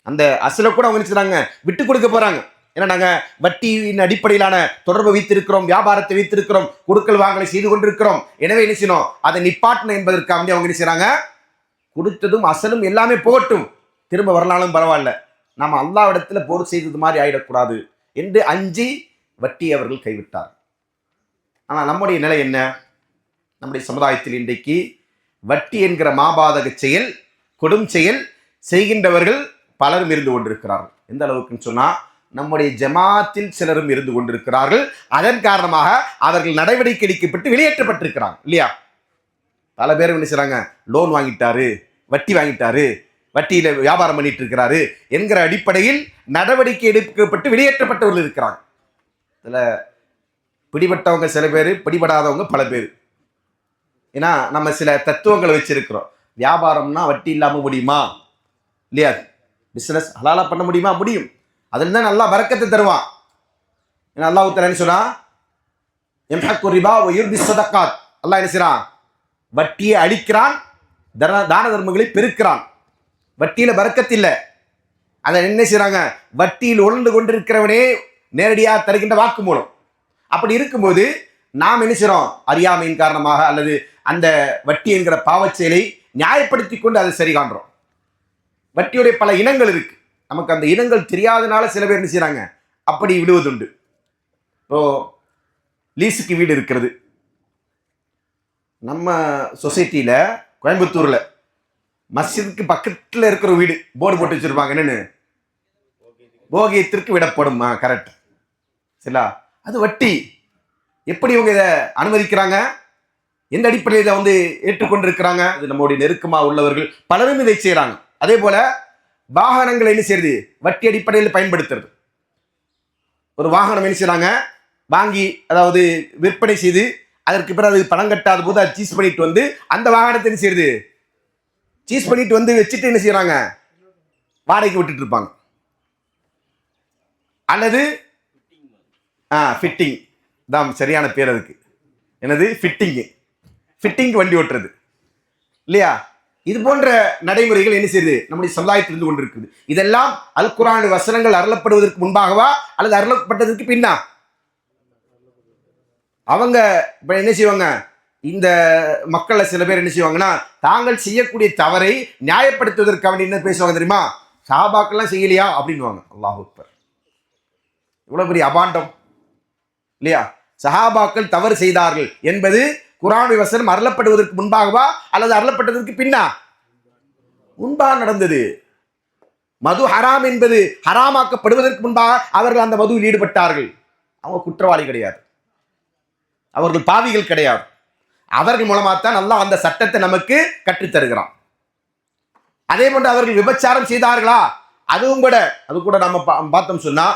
அந்த அசலை கூட அவங்க என்ன செய்றாங்க, விட்டு கொடுக்க போறாங்க. ஏன்னா நாங்க வட்டியின் அடிப்படையிலான தொடர்பை வைத்திருக்கிறோம், வியாபாரத்தை வைத்திருக்கிறோம், கொடுக்கல் வாங்கலை செய்து கொண்டிருக்கிறோம், எனவே என்ன செய்யணும், அதை நிப்பாட்டணும் என்பதற்காக அவங்க என்ன செய்றாங்க, கொடுத்ததும் அசலும் எல்லாமே போகட்டும், திரும்ப வரலாலும் பரவாயில்ல, நம்ம அல்லாஹ்விடத்துல போர் செய்தது மாதிரி ஆயிடக்கூடாது என்று அஞ்சி வட்டி அவர்கள் கைவிட்டார். ஆனால் நம்முடைய நிலை என்ன, நம்முடைய சமுதாயத்தில் இன்றைக்கு வட்டி என்கிற மாபாதக செயல், கொடும் செயல் செய்கின்றவர்கள் பலரும் இருந்து கொண்டிருக்கிறார்கள். எந்த அளவுக்குன்னு சொன்னா நம்முடைய ஜமாத்தில் சிலரும் இருந்து கொண்டிருக்கிறார்கள். அதன் காரணமாக அவர்கள் நடவடிக்கை எடுக்கப்பட்டு வெளியேற்றப்பட்டிருக்கிறாங்க இல்லையா. பல பேர் என்ன செய்றாங்க, லோன் வாங்கிட்டாரு, வட்டி வாங்கிட்டாரு, வட்டியில வியாபாரம் பண்ணிட்டு இருக்கிறாரு என்கிற அடிப்படையில் நடவடிக்கை எடுக்கப்பட்டு வெளியேற்றப்பட்டவர்கள் இருக்கிறாங்க. இதுல பிடிபட்டவங்க சில பேர், பிடிபடாதவங்க பல பேர். ஏன்னா நம்ம சில தத்துவங்களை வச்சிருக்கிறோம். வியாபாரம்னா வட்டி இல்லாம முடியுமா இல்லையா, பிசினஸ் ஹலாலா பண்ண முடியுமா, முடியும், அதில் தான் நல்லா பரக்கத்தை தருவான். ஏன்னா அல்லாஹ் தஆலா என்ன சொன்னா, யம்ஹக்கு ரிபா வ யுர்பி ஸதகாத், அல்லாஹ் என்ன செய்றான், வட்டியை அழிக்கிறான், தான தர்மங்களை பெருக்கிறான். வட்டியில பரக்கத்து இல்லை. அதை என்ன செய்றாங்க, வட்டியில் உழந்து கொண்டிருக்கிறவனே நேரடியாக தருகின்ற வாக்கு மூலம். அப்படி இருக்கும்போது நாம் என்ன செய்றோம், அறியாமையின் காரணமாக அல்லது அந்த வட்டி என்கிற பாவச் செயலை நியாயப்படுத்தி கொண்டு அதை சரி காண்றோம். வட்டியுடைய பல இனங்கள் இருக்கு, நமக்கு அந்த இனங்கள் தெரியாதனால சில பேர் என்ன செய்றாங்க, அப்படி விடுவதுண்டு. இப்போ லீஸுக்கு வீடு இருக்கிறது. நம்ம சொசைட்டியில கோயம்புத்தூர்ல மஸ்ஜிதுக்கு பக்கத்தில் இருக்கிற வீடு போர்டு போட்டு வச்சிருப்பாங்க, என்னன்னு, போகியத்திற்கு விடப்படும். கரெக்ட், சரிங்களா, அது வட்டி. எப்படி இவங்க இதை அனுமதிக்கிறாங்க, எந்த அடிப்படையில் இதை ஏற்றுக்கொண்டிருக்கிறாங்க, இது நம்முடைய நெருக்கமாக உள்ளவர்கள் பலரும் இதை செய்யறாங்க. அதே போல வாகனங்களை என்ன செய்யறது, வட்டி அடிப்படையில் பயன்படுத்துறது. ஒரு வாகனம் என்ன செய்யறாங்க, வாங்கி அதாவது விற்பனை செய்து அதற்கு பிறகு அது பணம் கட்டாத போது அதை சீஸ் பண்ணிட்டு அந்த வாகனத்தை என்ன செய்யறது, சீஸ் பண்ணிட்டு வச்சுட்டு என்ன செய்யறாங்க, வாடகைக்கு விட்டுட்டு இருப்பாங்க. அல்லது ஃபிட்டிங் தான் சரியான பேர் அதுக்கு, என்னது, ஃபிட்டிங் வண்டி ஓட்டுறது இல்லையா. இது போன்ற நடைமுறைகள் என்ன செய்யுது, நம்முடைய சமுதாயத்தில் இருந்து கொண்டிருக்குது. இதெல்லாம் அல் குர்ஆன் வசனங்கள் அருளப்படுவதற்கு முன்பாகவா அல்லது அருளப்பட்டதற்கு பின்னா? அவங்க இப்ப என்ன செய்வாங்க, இந்த மக்களை சில பேர் என்ன செய்வாங்கன்னா, தாங்கள் செய்யக்கூடிய தவறை நியாயப்படுத்துவதற்காக என்ன பேசுவாங்க தெரியுமா, சஹாபாக்கெல்லாம் செய்யலையா அப்படின்னுவாங்க. அல்லாஹ் அக்பர். இவ்வளவு பெரிய அபாண்டம் இல்லையா? சஹாபாக்கள் தவறு செய்தார்கள் என்பது குர்ஆனுடைய வசனம் அருளப்படுவதற்கு முன்பாகவா அல்லது அருளப்பட்டதற்கு பின்னா? முன்பாக நடந்தது. மது ஹராம் என்பது ஹராமாக்கப்படுவதற்கு முன்பாக அவர்கள் அந்த மதுவில் ஈடுபட்டார்கள். அவங்க குற்றவாளி கிடையாது, அவர்கள் பாவிகள் கிடையாது. அவர்கள் மூலமாகத்தான் அல்லாஹ் அந்த சட்டத்தை நமக்கு கற்றுத்தருகிறான். அதே போன்று அவர்கள் விபச்சாரம் செய்தார்களா? அது கூட நம்ம பார்த்தோம் சொன்னா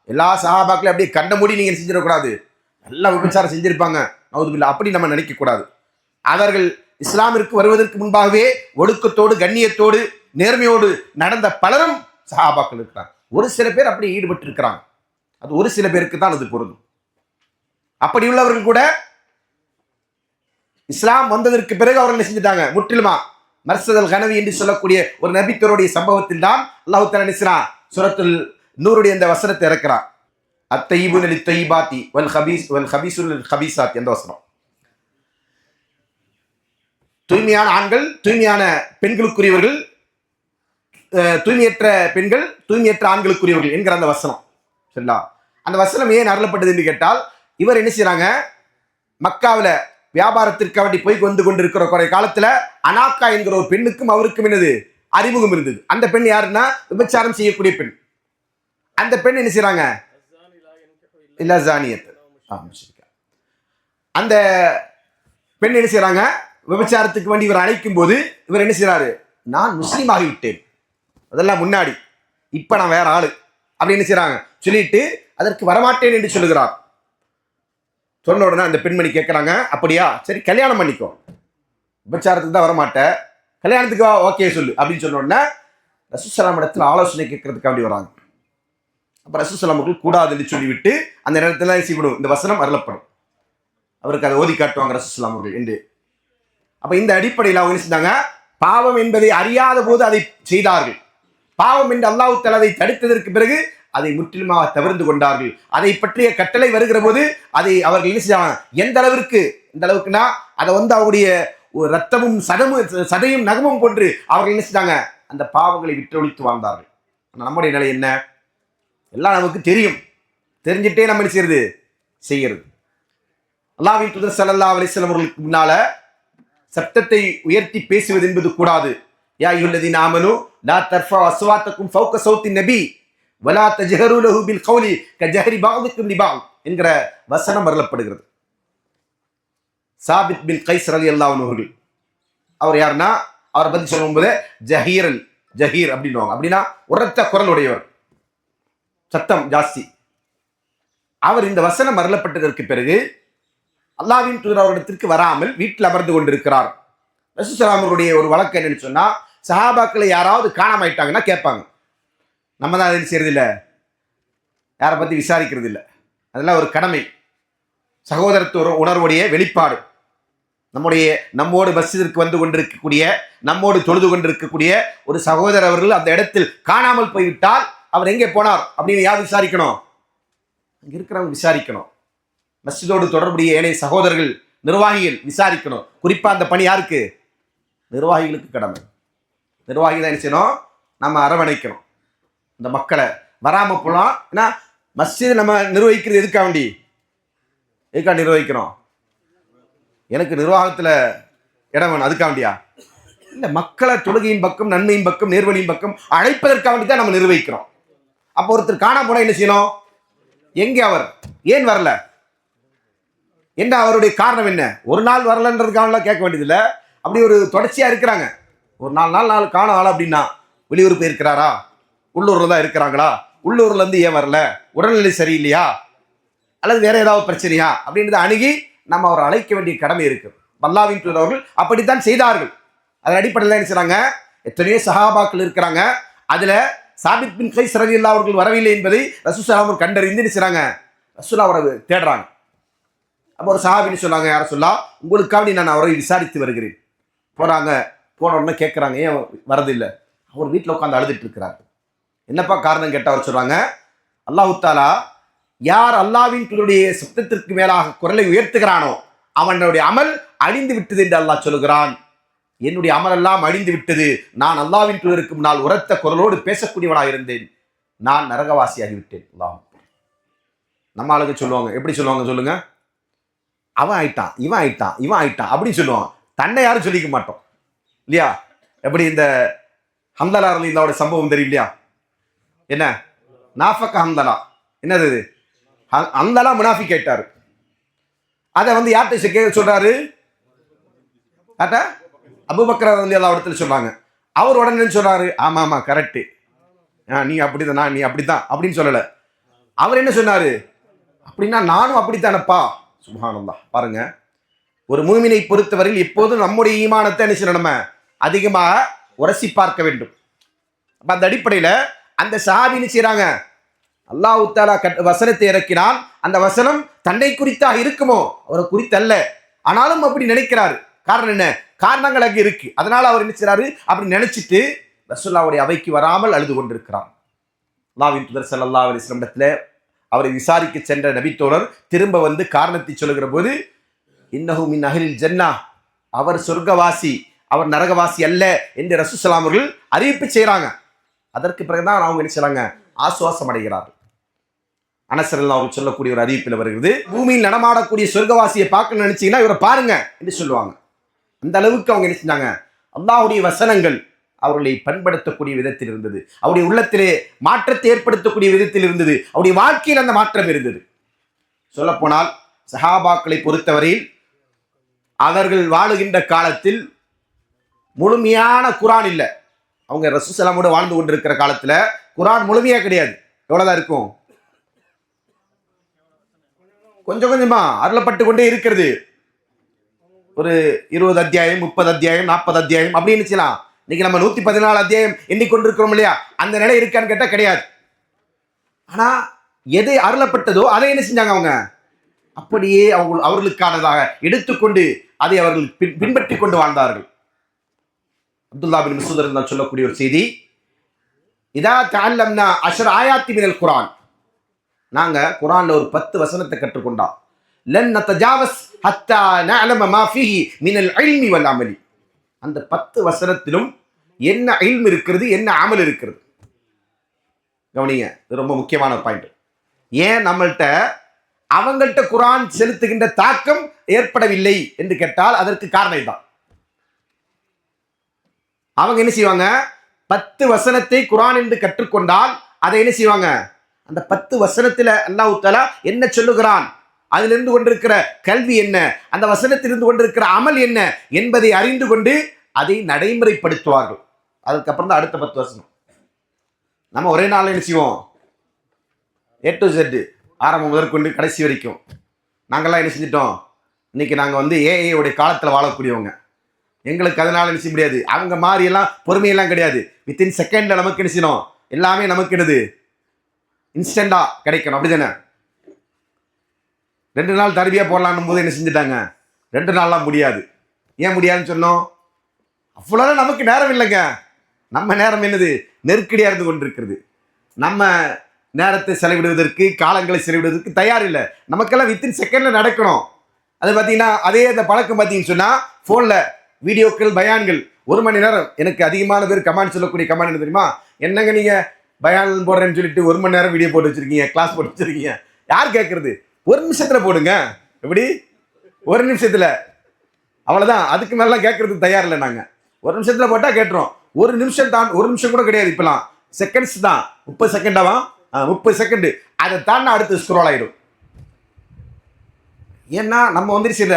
எல்லா சஹாபாக்களையும் அப்படியே கண்ட மூடி நீங்க செஞ்சிடக்கூடாது. எல்லாம் விபச்சாரம் செஞ்சிருப்பாங்க, நவுதுபில்லா, அப்படி நம்ம நினைக்க கூடாது. அவர்கள் இஸ்லாமிற்கு வருவதற்கு முன்பாகவே ஒடுக்கத்தோடு கண்ணியத்தோடு நேர்மையோடு நடந்த பலரும் சஹாபாக்கள் இருக்கிறாங்க. ஒரு சில பேர் அப்படி ஈடுபட்டு இருக்கிறாங்க, அது ஒரு சில பேருக்கு தான் அது பொருந்தும். அப்படி உள்ளவர்கள் கூட இஸ்லாம் வந்ததற்கு பிறகு அவர்கள் என்ன செஞ்சுட்டாங்க? முற்றிலுமா மர்சதல் கனவி என்று சொல்லக்கூடிய ஒரு நபித்தருடைய சம்பவத்தில் தான் அல்லாஹ் தஆலா நிஸ்ரா சூரத்துல் நூருடைய இந்த வசனத்தை இறக்கிறார். அத்தையிபுன லித்தையிபாத்தி வல் ஹபீஸுல் ஹபீஸாத் என்ற வசனம். தூய்மையான ஆண்கள் தூய்மையான பெண்களுக்குரியவர்கள், தூய்மையற்ற பெண்கள் தூய்மையற்ற ஆண்களுக்குரியவர்கள் என்கிற அந்த வசனம். சரிங்களா? அந்த வசனம் ஏன் அருளப்பட்டது என்று கேட்டால், இவர் என்ன செய்யறாங்க, மக்காவில் வியாபாரத்திற்கு வேண்டி போய் வந்து கொண்டிருக்கிற குறை காலத்துல அனாக்கா என்கிற ஒரு பெண்ணுக்கும் அவருக்கும் என்னது அறிமுகம் இருந்தது. அந்த பெண் யாருன்னா விபச்சாரம் செய்யக்கூடிய பெண். அந்த பெண் என்ன செய்யறாங்க? இல்ல ஜானியத். அந்த பெண் என்ன செய்யறாங்க? விபச்சாரத்துக்கு வேண்டி இவர் அழைக்கும் போது இவர் என்ன செய்யறாரு? நான் முஸ்லீம் ஆகிவிட்டேன், அதெல்லாம் முன்னாடி, இப்ப நான் வேற ஆளு அப்படி என்ன செய்யறாங்க சொல்லிட்டு அதற்கு வரமாட்டேன் என்று சொல்லுகிறார். சொன்ன உடனே அந்த பெண்மணி கேட்குறாங்க, அப்படியா, சரி கல்யாணம் பண்ணிக்கோ, விபச்சாரத்துக்கு தான் வரமாட்டேன், கல்யாணத்துக்கு ஓகே சொல்லு அப்படின்னு சொன்ன உடனே ரசூலுல்லாஹி இடத்துல ஆலோசனை கேட்கறதுக்கு அப்படி வராங்க. அப்போ ரசூலுல்லாஹி அவர்கள் கூடாதுன்னு சொல்லிவிட்டு அந்த நேரத்தில் செய்யப்படும் இந்த வசனம் அருளப்படும். அவருக்கு அதை ஓதி காட்டுவாங்க ரசூலுல்லாஹி அவர்கள் என்று. அப்போ இந்த அடிப்படையில் அவங்க என்ன செஞ்சாங்க? பாவம் என்பதை அறியாத போது அதை செய்தார்கள். பாவம் என்று அல்லாஹ் தஆலா அதை தடுத்ததற்கு பிறகு அதை முற்றிலுமாக தவிர்த்து கொண்டார்கள். அதை பற்றிய கட்டளை வருகிற போது அதை அவர்கள் என்ன செய்வாங்க? எந்த அளவுக்குன்னா அதை அவருடைய ரத்தமும் சதையும் நகமும் போன்று அவர்கள் என்ன செஞ்சாங்க? அந்த பாவங்களை விட்டொழித்து வாழ்ந்தார்கள். நம்முடைய நிலை என்ன? எல்லாம் நமக்கு தெரியும், தெரிஞ்சிட்டே நம்ம என்ன செய்யறது. அல்லாஹ்வின் தூதர் ஸல்லல்லாஹு அலைஹி வஸல்லம் அவர்களுக்கு முன்னால சத்தத்தை உயர்த்தி பேசுவது என்பது கூடாது. யா அய்யுஹல்லதீன ஆமனூ லா தர்ஃபஉ அஸ்வாத்தக்கும் ஃபௌக ஸௌத்தின் நபி வலா தஜ்ஹரு லஹு பில் கௌலி கஜஹரி பஅதுக்கும் லிபஅத் என்கிற வசனம் அருளப்படுகிறது. சாபித் பின் கைஸ் ரலியல்லாஹு அன்ஹு அவர்கள், அவர் யாருன்னா அவரை பற்றி சொல்லும்போது ஜஹீர் அப்படின்னுவாங்க. அப்படின்னா உரத்த குரல் உடையவர், சத்தம் ஜாஸ்தி. அவர் இந்த வசனம் அருளப்பட்டதற்கு பிறகு அல்லாஹ்வின் தூதர் அவரிடத்திற்கு வராமல் வீட்டில் அமர்ந்து கொண்டிருக்கிறார். ரசூலுல்லாஹி அவர்களுடைய ஒரு வழக்கம் என்னன்னு சொன்னா, சஹாபாக்களை யாராவது காணாம ஆயிட்டாங்கன்னா கேட்பாங்க. நம்ம தான் அதை செய்யறதில்லை, யாரை பற்றி விசாரிக்கிறது இல்லை. அதெல்லாம் ஒரு கடமை, சகோதரத்துவ உணர்வுடைய வெளிப்பாடு. நம்மோடு மஸ்ஜிதிற்கு வந்து கொண்டிருக்கக்கூடிய, நம்மோடு தொழுது கொண்டிருக்கக்கூடிய ஒரு சகோதரர் அவர்கள் அந்த இடத்தில் காணாமல் போய்விட்டால் அவர் எங்கே போனார் அப்படின்னு யார் விசாரிக்கணும்? அங்கே இருக்கிறவங்க விசாரிக்கணும். மஸ்ஜிதோடு தொடர்புடைய ஏனைய சகோதரர்கள், நிர்வாகிகள் விசாரிக்கணும். குறிப்பாக அந்த பணி யாருக்கு? நிர்வாகிகளுக்கு கடமை. நிர்வாகி தான் என்ன செய்யணும்? நம்ம அரவணைக்கணும். இந்த மக்களை வராமல் போகலாம். ஏன்னா மஸ்ஜித் நம்ம நிர்வகிக்கிறது எதுக்காண்டி நிர்வகிக்கிறோம்? எனக்கு நிர்வாகத்தில் இடம் வேணும் அதுக்காண்டியா? இல்லை, மக்களை தொழுகையின் பக்கம், நன்மையின் பக்கம், நேர்வழியின் பக்கம் அழைப்பதற்காண்டி தான் நம்ம நிர்வகிக்கிறோம். அப்போ ஒருத்தர் காணாம போனால் என்ன செய்யணும்? எங்கே அவர்? ஏன் வரல? என்ன அவருடைய காரணம் என்ன? ஒரு நாள் வரலன்றதுக்காக கேட்க வேண்டியதில்லை. அப்படி ஒரு தொடர்ச்சியாக இருக்கிறாங்க. ஒரு 4 நாள் காண ஆள் அப்படின்னா வெளியூர் போயிருக்கிறாரா, உள்ளூரில் தான் இருக்கிறாங்களா, உள்ளூர்லேருந்து ஏன் வரல, உடல்நிலை சரியில்லையா, அல்லது வேற ஏதாவது பிரச்சனையா அப்படின்றத அணுகி நம்ம அவரை அழைக்க வேண்டிய கடமை இருக்கு. அல்லாஹ்வின் தூதர் அவர்கள் அப்படித்தான் செய்தார்கள். அதன் அடிப்படையில் என்ன செய்றாங்க? எத்தனையோ சஹாபாக்கள் இருக்கிறாங்க, அதில் சாபித் பின் கைஸ் ரலியல்லாஹு அவர்கள் வரவில்லை என்பதை ரசூலுல்லாஹி அவர்கள் கண்டறிந்து என்ன செய்றாங்க? ரசூலுல்லாஹ் அவரை தேடுறாங்க. அப்போ ஒரு சஹாபின்னு சொன்னாங்க, யார சொல்லலாம், உங்களுக்காக நான் அவரை விசாரித்து வருகிறேன். போறாங்க, போன உடனே கேட்குறாங்க, ஏன் வரதில்லை? அவர் வீட்டில் உட்காந்து அழுதுட்டு இருக்கிறார். என்னப்பா காரணம் கேட்டால் அவர் சொல்றாங்க, அல்லாஹ் தஆலா யார் அல்லாஹ்வின் தூதருடைய சப்தத்திற்கு மேலாக குரலை உயர்த்துகிறானோ அவனுடைய அமல் அழிந்து விட்டது என்று அல்லாஹ் சொல்கிறான். என்னுடைய அமல் எல்லாம் அழிந்து விட்டது. நான் அல்லாஹ்வின் தூதருக்கு முன்னால் உரத்த குரலோடு பேசக்கூடியவனாக இருந்தேன். நான் நரகவாசியாகிவிட்டேன். அல்லாஹ் நம்ம ஆளுங்க சொல்லுவாங்க, எப்படி சொல்லுவாங்க சொல்லுங்க, அவன் ஆயிட்டான், இவன் ஆயிட்டான், இவன் ஆயிட்டான் அப்படின்னு சொல்லுவான். தன்னை யாரும் சொல்லிக்க மாட்டோம் இல்லையா? எப்படி இந்த ஹம்தலா ரலியல்லாஹு சம்பவம் தெரியும் இல்லையா? என்ன நாஃபக ஹம்தலா, என்னது இது? ஹம்தலா முனாஃபிக் கேட்டாரு. அதை வந்து யார்கிட்ட சொல்றாரு? யார்ட்ட? அபூபக்கர் ரலியல்லாஹு இடத்துல சொல்றாங்க. அவர் உடனே சொல்றாரு, ஆமா ஆமா கரெக்ட், நீ அப்படிதான், நீ அப்படித்தான் அப்படின்னு சொல்லல. அவர் என்ன சொன்னாரு? அப்படின்னா நானும் அப்படித்தானப்பா. சுப்ஹானல்லாஹ். பாருங்க, ஒரு மூமினை பொறுத்தவரையில் எப்போதும் நம்முடைய ஈமானத்தை என்ன செய்யணும், நம்ம அதிகமாக உரசி பார்க்க வேண்டும். அந்த அடிப்படையில் அந்த சஹாபி செய்யறாங்க, அல்லாஹ் தஆலா வசனத்தை இறக்கினால் அந்த வசனம் தன்னை குறித்தாக இருக்குமோ, அவரை குறித்தல்ல, ஆனாலும் அப்படி நினைக்கிறாரு. காரணம் என்ன? காரணங்கள் அங்கே இருக்கு. அதனால அவர் என்ன செய்றாரு, அப்படி நினைச்சிட்டு ரசூலுல்லாஹ்வுடைய அவைக்கு வராமல் அழுது கொண்டிருக்கிறார். அல்லாஹ்வின் தூதர் ஸல்லல்லாஹு அலைஹி வஸல்லம் இடத்துல அவரை விசாரிக்க சென்ற நபித்தோழர் திரும்ப வந்து காரணத்தை சொல்லுகிற போது, இன்னஹு மின் அஹ்லில் ஜன்னah, அவர் சொர்க்கவாசி, அவர் நரகவாசி அல்ல என்று ரசூலுல்லாஹ் அவர்கள் அறிவிப்பு செய்கிறாங்க. அதற்கு பிறகுதான் அவங்க என்ன செய்றாங்க, ஆசுவாசம் அடைகிறார்கள். அனஸ் ரலியல்லாஹு அன்ஹு சொல்லக்கூடிய ஒரு அறிவிப்பில் வருகிறது, பூமியில் நடமாடக்கூடிய சொர்க்கவாசியை பார்க்க நினைச்சீங்கன்னா இவரை பாருங்க என்று சொல்லுவாங்க. அந்த அளவுக்கு அவங்க என்ன செஞ்சாங்க, அல்லாஹ்வுடைய வசனங்கள் அவர்களை பண்படுத்தக்கூடிய விதத்தில் இருந்தது, அவருடைய உள்ளத்திலே மாற்றத்தை ஏற்படுத்தக்கூடிய விதத்தில் இருந்தது, அவருடைய வாழ்க்கையில் அந்த மாற்றம் இருந்தது. சொல்லப்போனால் சஹாபாக்களை பொறுத்தவரையில் அவர்கள் வாழுகின்ற காலத்தில் முழுமையான குரான் இல்லை. அவங்க ரசூலுல்லாஹி ஸல்லல்லாஹு அலைஹி வஸல்லம் வாழ்ந்து கொண்டிருக்கிற காலத்தில் குரான் முழுமையா கிடையாது. எவ்வளவுதான் இருக்கும், கொஞ்சம் கொஞ்சமா அருளப்பட்டு கொண்டே இருக்கிறது. ஒரு 20 அத்தியாயம், 30 அத்தியாயம், 40 அத்தியாயம் அப்படின்னு செய்யலாம். இன்னைக்கு நம்ம 114 அத்தியாயம் எண்ணிக்கொண்டிருக்கிறோம் இல்லையா? அந்த நிலை இருக்கான்னு கேட்டா கிடையாது. ஆனா எதை அருளப்பட்டதோ அதை என்ன செஞ்சாங்க, அவங்க அப்படியே அவர்களுக்கானதாக எடுத்துக்கொண்டு அதை அவர்கள் பின்பற்றி கொண்டு வாழ்ந்தார்கள். அப்துல்லா பின் மஸ்ஊத் ரலியல்லாஹு சொல்லக்கூடிய ஒரு செய்தி, இதா தஅல்லம்னா 10 ஆயாத்தி மினல் குர்ஆன், நாங்க குர்ஆன்ல ஒரு 10 வசனத்தை கற்றுக்கொண்டா, லன் நதஜாவஸ் ஹத்தா நஅலம மா ஃபீஹி மினல் இல்மி வல் அமலி, அந்த 10 வசனத்திலும் என்ன இல்ம் இருக்கிறது, என்ன அமல் இருக்கிறது. கவனிங்க, இது ரொம்ப முக்கியமான பாயிண்ட். ஏன் நம்மள்கிட்ட அவங்கள்ட்ட குர்ஆன் செலுத்துகின்ற தாக்கம் ஏற்படவில்லை என்று கேட்டால் அதற்கு காரணம் இதுதான். அவங்க என்ன செய்வாங்க, 10 வசனத்தை குர்ஆன் என்று கற்றுக்கொண்டால் அதை என்ன செய்வாங்க, அந்த 10 வசனத்துல அல்லாஹ் தஆலா என்ன சொல்லுகிறான், அதிலிருந்து கொண்டிருக்கிற கல்வி என்ன, அந்த வசனத்திலிருந்து கொண்டிருக்கிற அமல் என்ன என்பதை அறிந்து கொண்டு அதை நடைமுறைப்படுத்துவார்கள். அதுக்கப்புறம் தான் அடுத்த 10 வசனம். நம்ம ஒரே நாள் என்ன செய்வோம், A to Z ஆரம்பம் முதற்கொண்டு கடைசி வரைக்கும் நாங்கள்லாம் என்ன செஞ்சிட்டோம். இன்னைக்கு நாங்கள் வந்து ஏஐ உடைய காலத்தில் வாழக்கூடியவங்க. எங்களுக்கு அதனால என்ன செய்ய முடியாது, அவங்க மாதிரி எல்லாம் பொறுமையெல்லாம் கிடையாது. வித்தின் செகண்ட்ல நமக்கு என்ன செய்யணும், எல்லாமே நமக்கு என்னது இன்ஸ்டண்டா கிடைக்கணும், அப்படிதானே? 2 நாள் தர்பியா போடலான்னும் போது என்ன செஞ்சுட்டாங்க, 2 நாள்லாம் முடியாது. ஏன் முடியாதுன்னு சொன்னோம், அவ்வளோதான் நமக்கு நேரம் இல்லைங்க. நம்ம நேரம் என்னது, நெருக்கடியாக இருந்து கொண்டிருக்கிறது. நம்ம நேரத்தை செலவிடுவதற்கு, காலங்களை செலவிடுவதற்கு தயார் இல்லை. நமக்கெல்லாம் வித்தின் செகண்ட்ல நடக்கணும். அது பார்த்தீங்கன்னா அதே அந்த பழக்கம் பார்த்தீங்கன்னு சொன்னால், ஃபோனில் வீடியோக்கள், பயான்கள் 1 மணி நேரம். எனக்கு அதிகமான பேர் கமெண்ட் சொல்லக்கூடிய கமெண்ட் என்ன தெரியுமா, என்னங்க நீங்கள் பயான் போடுறேன்னு சொல்லிட்டு 1 மணி நேரம் வீடியோ போட்டு வச்சிருக்கீங்க, கிளாஸ் போட்டு வச்சிருக்கீங்க. யார் கேட்கறது? 1 நிமிஷத்தில் போடுங்க. எப்படி 1 நிமிஷத்தில்? அவ்வளோதான். அதுக்கு மேலாம் கேட்கறதுக்கு தயார் இல்லை. நாங்கள் 1 நிமிஷத்தில் போட்டால் கேட்டுறோம். 1 நிமிஷம் தான், 1 நிமிஷம் கூட கிடையாது. இப்போலாம் செகண்ட்ஸ் தான். 30 செகண்டாவா, 30 செகண்டு. அதை தாண்டி அடுத்து ஸ்க்ரோல் ஆகிடும். ஏன்னா நம்ம வந்து சில